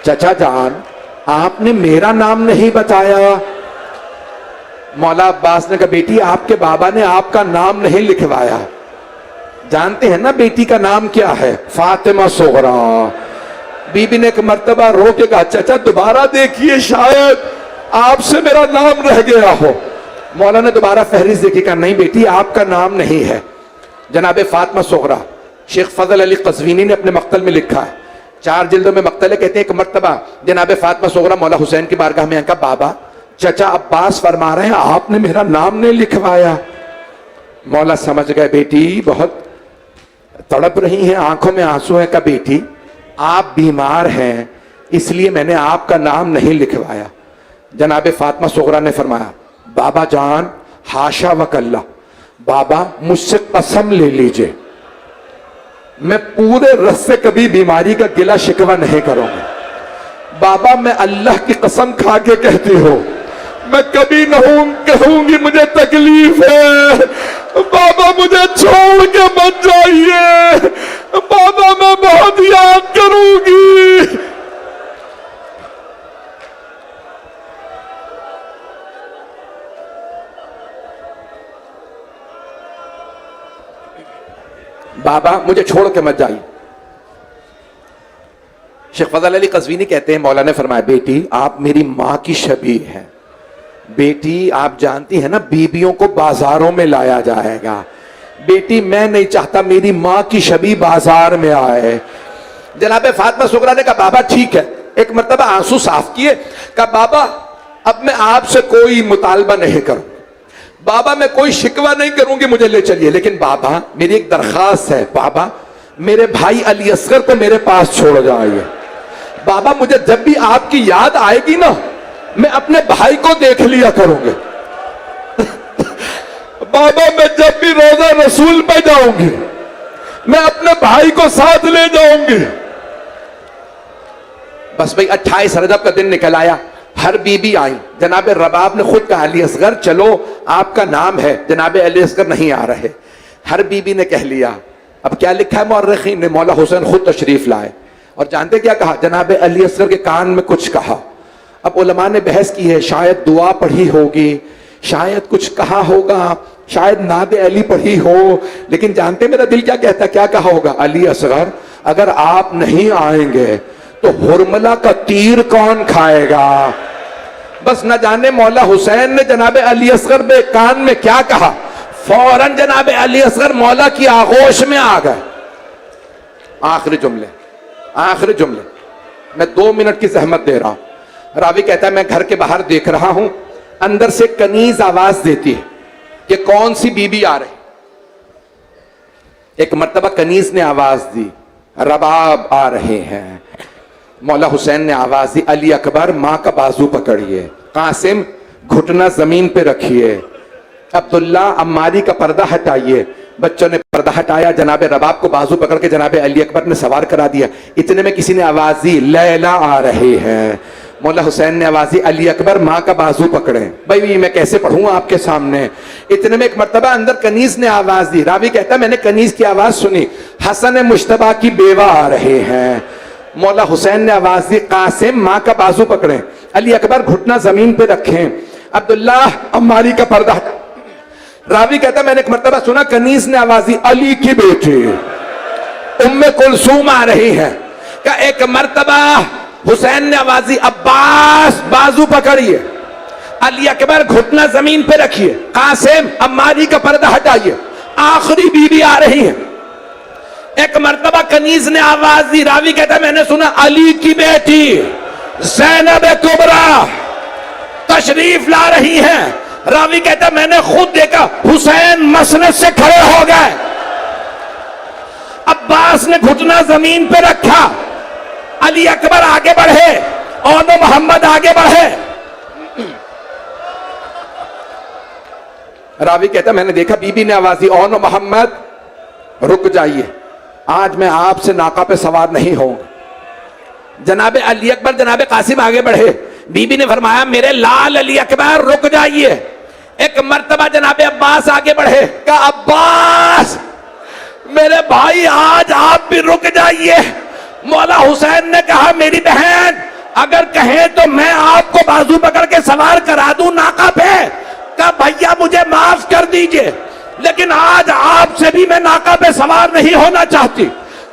S3: चचा जान आपने मेरा नाम नहीं बताया। मौला अब्बास ने कहा बेटी आपके बाबा ने आपका नाम नहीं लिखवाया। जानते हैं ना बेटी का नाम क्या है? फातिमा सुगरा। बीबी ने एक मर्तबा रो के कहा चचा दोबारा देखिए, शायद आपसे मेरा नाम रह गया हो। मौला ने दोबारा फहरिस्त देखी, कहा नहीं बेटी आपका नाम नहीं है। जनाब फातिमा सुगरा शेख फजल अली कज़वीनी ने अपने मक्तल में लिखा है, 4 जिल्दों में मक्तल है। कहते हैं एक मर्तबा जनाब फातिमा सुगरा मौला हुसैन की बारगाह में कहा बाबा चचा अब्बास फरमा रहे हैं आपने मेरा नाम नहीं लिखवाया। मौला समझ गए बेटी बहुत तड़प रही हैं, आंखों में आंसू है। का बेटी आप बीमार हैं इसलिए मैंने आपका नाम नहीं लिखवाया। जनाब फातिमा सुगरा ने फरमाया बाबा जान हाशा वकल्ला, बाबा मुझसे कसम ले लीजिए मैं पूरे रस से कभी बीमारी का गिला शिकवा नहीं करूंगा। बाबा मैं अल्लाह की कसम खा के कहती हूं मैं कभी नहीं कहूंगी मुझे तकलीफ है। बाबा मुझे छोड़ के मत जाइए, बाबा मैं बहुत याद करूंगी। बाबा मुझे छोड़ के मत जाइए। शेख फजल अली कज़वीनी कहते हैं मौला ने फरमाया बेटी आप मेरी मां की शबीह हैं। बेटी आप जानती हैं ना बीबियों को बाजारों में लाया जाएगा। बेटी मैं नहीं चाहता मेरी मां की शबीह बाजार में आए। जनाब फातिमा सुगरा ने कहा बाबा ठीक है। एक मर्तबा आंसू साफ किए, कहा बाबा अब मैं आपसे कोई मुतालबा नहीं करूं बाबा, मैं कोई शिकवा नहीं करूंगी, मुझे ले चलिए, लेकिन बाबा मेरी एक दरखास्त है, बाबा मेरे भाई अली असगर को मेरे पास छोड़ जाइए। बाबा मुझे जब भी आपकी याद आएगी ना, मैं अपने भाई को देख लिया करूंगी। बाबा मैं जब भी रोजा रसूल पे जाऊंगी, मैं अपने भाई को साथ ले जाऊंगी। बस भाई 28 रजब का दिन निकल आया, हर बीबी आई, जनाब रबाब ने खुद कहा अली असगर चलो आपका नाम है, जनाब अली असगर नहीं आ रहे। हर बीबी ने कह लिया। अब क्या लिखा है मुअर्रिखीन ने, मौला हुसैन खुद तशरीफ लाए और जानते क्या कहा, जनाब अली असगर के कान में कुछ कहा। अब उलमा ने बहस की है, शायद दुआ पढ़ी होगी, शायद कुछ कहा होगा, शायद नाद अली पढ़ी हो, लेकिन जानते मेरा दिल क्या कहता, क्या कहा होगा, अली असगर अगर आप नहीं आएंगे तो हुरमला का तीर कौन खाएगा। बस न जाने मौला हुसैन ने जनाब अली असगर के कान में क्या कहा, फौरन जनाब अली असगर मौला की आगोश में आ गए। आखिरी जुमले मैं 2 मिनट की जहमत दे रहा हूं। रावी कहता है मैं घर के बाहर देख रहा हूं, अंदर से कनीज आवाज देती है कि कौन सी बीबी आ रही। एक मर्तबा कनीज ने आवाज दी, रबाब आ रहे हैं। मौला हुसैन ने आवाज दी, अली अकबर मां का बाजू पकड़िए, कासिम घुटना जमीन पे रखिए, अब्दुल्ला अम्मारी का पर्दा हटाइए। बच्चों ने पर्दा हटाया, जनाब रबाब को बाजू पकड़ के जनाब अली अकबर ने सवार करा दिया। इतने में किसी ने आवाज दी, लैला आ रही है। मौला हुसैन ने आवाज दी, अली अकबर मां का बाजू पकड़े। भाई मैं कैसे पढ़ूं आपके सामने। इतने में एक मर्तबा अंदर कनीज ने आवाज दी। रावी कहता मैंने कनीज की आवाज सुनी, हसन मुश्तबा की बेवा आ रहे हैं। मौला हुसैन ने आवाज दी, कासिम मां का बाजू पकड़े, अली अकबर घुटना जमीन पे रखें, अब्दुल्ला अम्मारी का पर्दा। रावी कहता मैंने एक मर्तबा सुना कनीज ने आवाज दी, अली की बेटी उम्मे कुलसूम आ रही है। का एक मर्तबा हुसैन ने आवाज दी, अब्बास बाजू पकड़िए, अली अकबर घुटना जमीन पे रखिए, कासिम अम्मारी का पर्दा हटाइए, आखिरी बीवी आ रही है। एक मर्तबा कनीज ने आवाज दी, रावी कहता मैंने सुना अली की बेटी ज़ैनब कुबरा तशरीफ ला रही है। रावी कहता मैंने खुद देखा, हुसैन मसनद से खड़े हो गए, अब्बास ने घुटना जमीन पे रखा, अली अकबर आगे बढ़े और मोहम्मद आगे बढ़े। रावी कहता मैंने देखा, बीबी ने आवाज दी, और मोहम्मद रुक जाइए, आज मैं आपसे नाका पे सवार नहीं होऊंगा। जनाब अली अकबर जनाब कासिम आगे बढ़े, बीबी ने फरमाया मेरे लाल अली अकबर रुक जाइए। एक मर्तबा जनाब अब्बास आगे बढ़े, कहा अब्बास मेरे भाई आज आप भी रुक जाइए। मौला हुसैन ने कहा मेरी बहन अगर कहे तो मैं आपको बाजू पकड़ के सवार करा दूं नाका पे। कहा भैया मुझे माफ कर दीजिए, लेकिन आज आपसे भी मैं नाका पे सवार नहीं होना चाहती।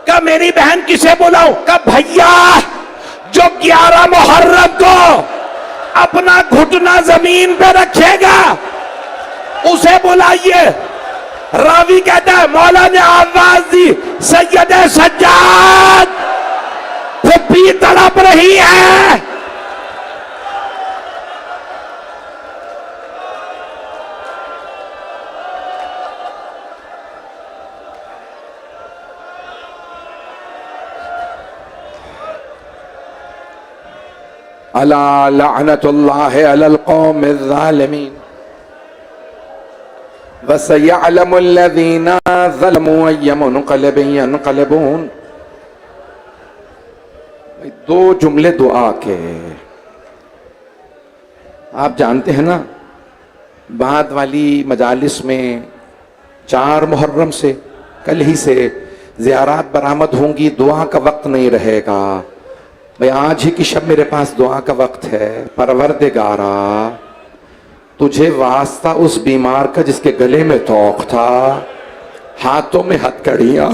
S3: कहा मेरी बहन किसे बुलाऊं? कहा भैया जो 11 मुहर्रम को अपना घुटना जमीन पे रखेगा उसे बुलाइए। रावी कहता है मौला ने आवाज दी, सैयद सज्जाद फुप्पी तड़प रही है। अला लअनतुल्लाहि अलल कौमिज़ ज़ालिमीन व सयअलमुल लज़ीना ज़लमू अय्य मुनक़लिबिन यनक़लिबून। 2 जुमले दुआ के। आप जानते हैं ना, बाद वाली मजालिस में 4 मुहर्रम से कल ही से ज़ियारात बरामद होंगी, दुआ का वक्त नहीं रहेगा। भाई आज ही की शब मेरे पास दुआ का वक्त है। परवरदिगारा तुझे वास्ता उस बीमार का जिसके गले में तोक था, हाथों में हथकड़ियां,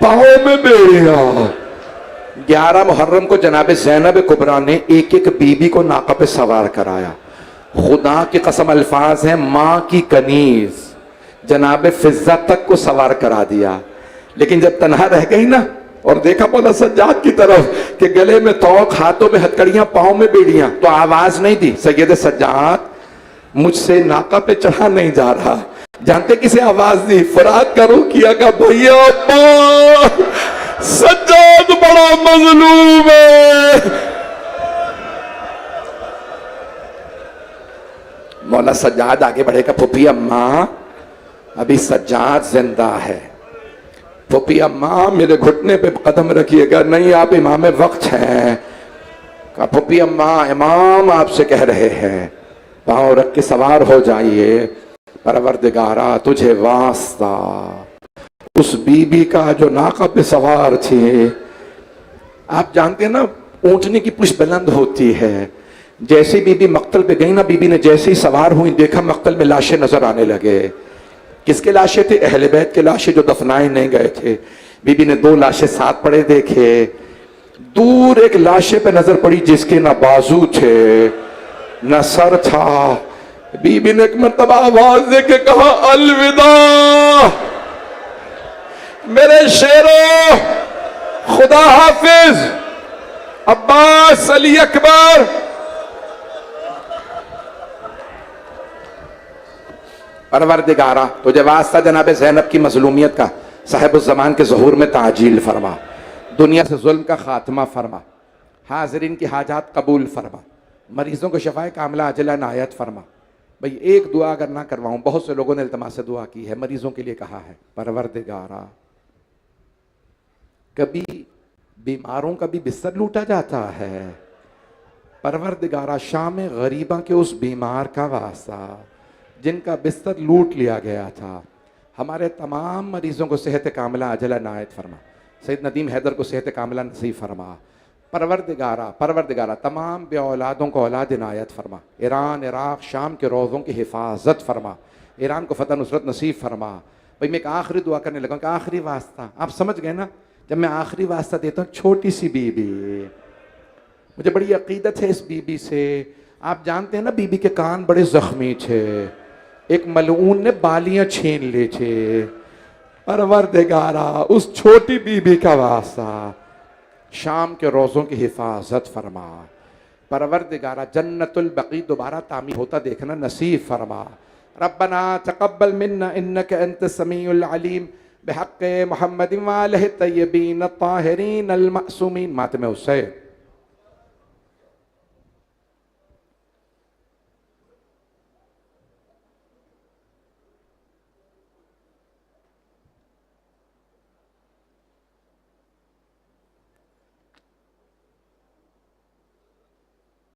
S3: पाँव में बेड़ियां। 11 मुहर्रम को जनाब ज़ैनब कुबरा ने एक एक बीबी को नाका पे सवार कराया। खुदा की कसम अल्फाज है, माँ की कनीज जनाब फिजा तक को सवार करा दिया। लेकिन जब तन्हा रह गई ना और देखा मौला सज्जाद की तरफ कि गले में तौक, हाथों में हथकड़ियां, पांव में बेड़ियां, तो आवाज नहीं दी। सैयद सज्जाद मुझसे नाका पे चढ़ा नहीं जा रहा। जानते किसे आवाज दी? फरात का रुख किया का भैया अब्बा सज्जाद बड़ा मजलूम है। मौला सज्जाद आगे बढ़ेगा, फूफी अम्मा अभी सज्जाद जिंदा है। फूफी अम्मा मेरे घुटने पे कदम रखिएगा। नहीं, आप इमाम वक्त हैं। कहा फूफी अम्मा इमाम आपसे कह रहे हैं, पांव रख के सवार हो जाइए। परवरदिगारा तुझे वास्ता उस बीबी का जो नाका पे सवार थी। आप जानते हैं ना, ऊंटने की पुष्प बुलंद होती है। जैसे बीबी मक्तल पे गई ना, बीबी ने जैसे ही सवार हुई, देखा मक्तल में लाशें नजर आने लगे। किसके लाशें थे? अहले बैत के लाशें जो दफनाए नहीं गए थे। बीबी ने 2 लाशें साथ पड़े देखे। दूर एक लाशे पे नजर पड़ी जिसके ना बाजू थे न सर था। बीबी ने एक मर्तबा आवाज देके कहा अलविदा मेरे शेरों, खुदा हाफिज, अब्बास, अली अकबर। परवरदिगारा तुझे वास्ता जनाब ज़ैनब की मजलूमियत का, साहिब उस जमान के ज़हूर में ताजील फरमा, दुनिया से जुल्म का खात्मा फरमा, हाजिरीन की हाजात कबूल फरमा, मरीजों को शफाए कामिला अजला नायत फरमा। भाई एक दुआ अगर ना करवाऊं, बहुत से लोगों ने इल्तमास से दुआ की है, मरीजों के लिए कहा है, परवरदिगारा कभी बीमारों का भी बिस्तर लूटा जाता है। परवरदिगारा शाम गरीबा के उस बीमार का वास्ता जिनका बिस्तर लूट लिया गया था, हमारे तमाम मरीजों को सेहत कामिला अजला नायत फरमा। सैयद नदीम हैदर को सेहत कामिला नसीब फरमा। परवरदिगारा तमाम बे औलादों को औलाद इनायत फरमा। ईरान, इराक़, शाम के रोज़ों की हिफाजत फरमा। ईरान को फतह नुसरत नसीब फरमा। भाई मैं एक आखिरी दुआ करने लगा कि आखिरी वास्ता, आप समझ गए ना, जब मैं आखिरी वास्ता देता हूँ, छोटी सी बीबी, मुझे बड़ी अकीदत है इस बीबी से। आप जानते हैं ना, बीबी के कान बड़े जख्मी थे, एक मलऊन ने बालियां छीन ली थी। परवरदिगारा उस छोटी बीबी का वास्ता शाम के रोज़ों की हिफाजत फरमा। परवरदिगारा जन्नतुल बकी दोबारा तामीर होता देखना नसीब फरमा। रब्बना तक़ब्बल मिन्ना इन्नका अंतस समीउल अलीम बिहक़्क़ि मुहम्मदिन व आलिहि तय्यबीन अत्ताहिरीन अल मासूमीन। मातम हुसैन।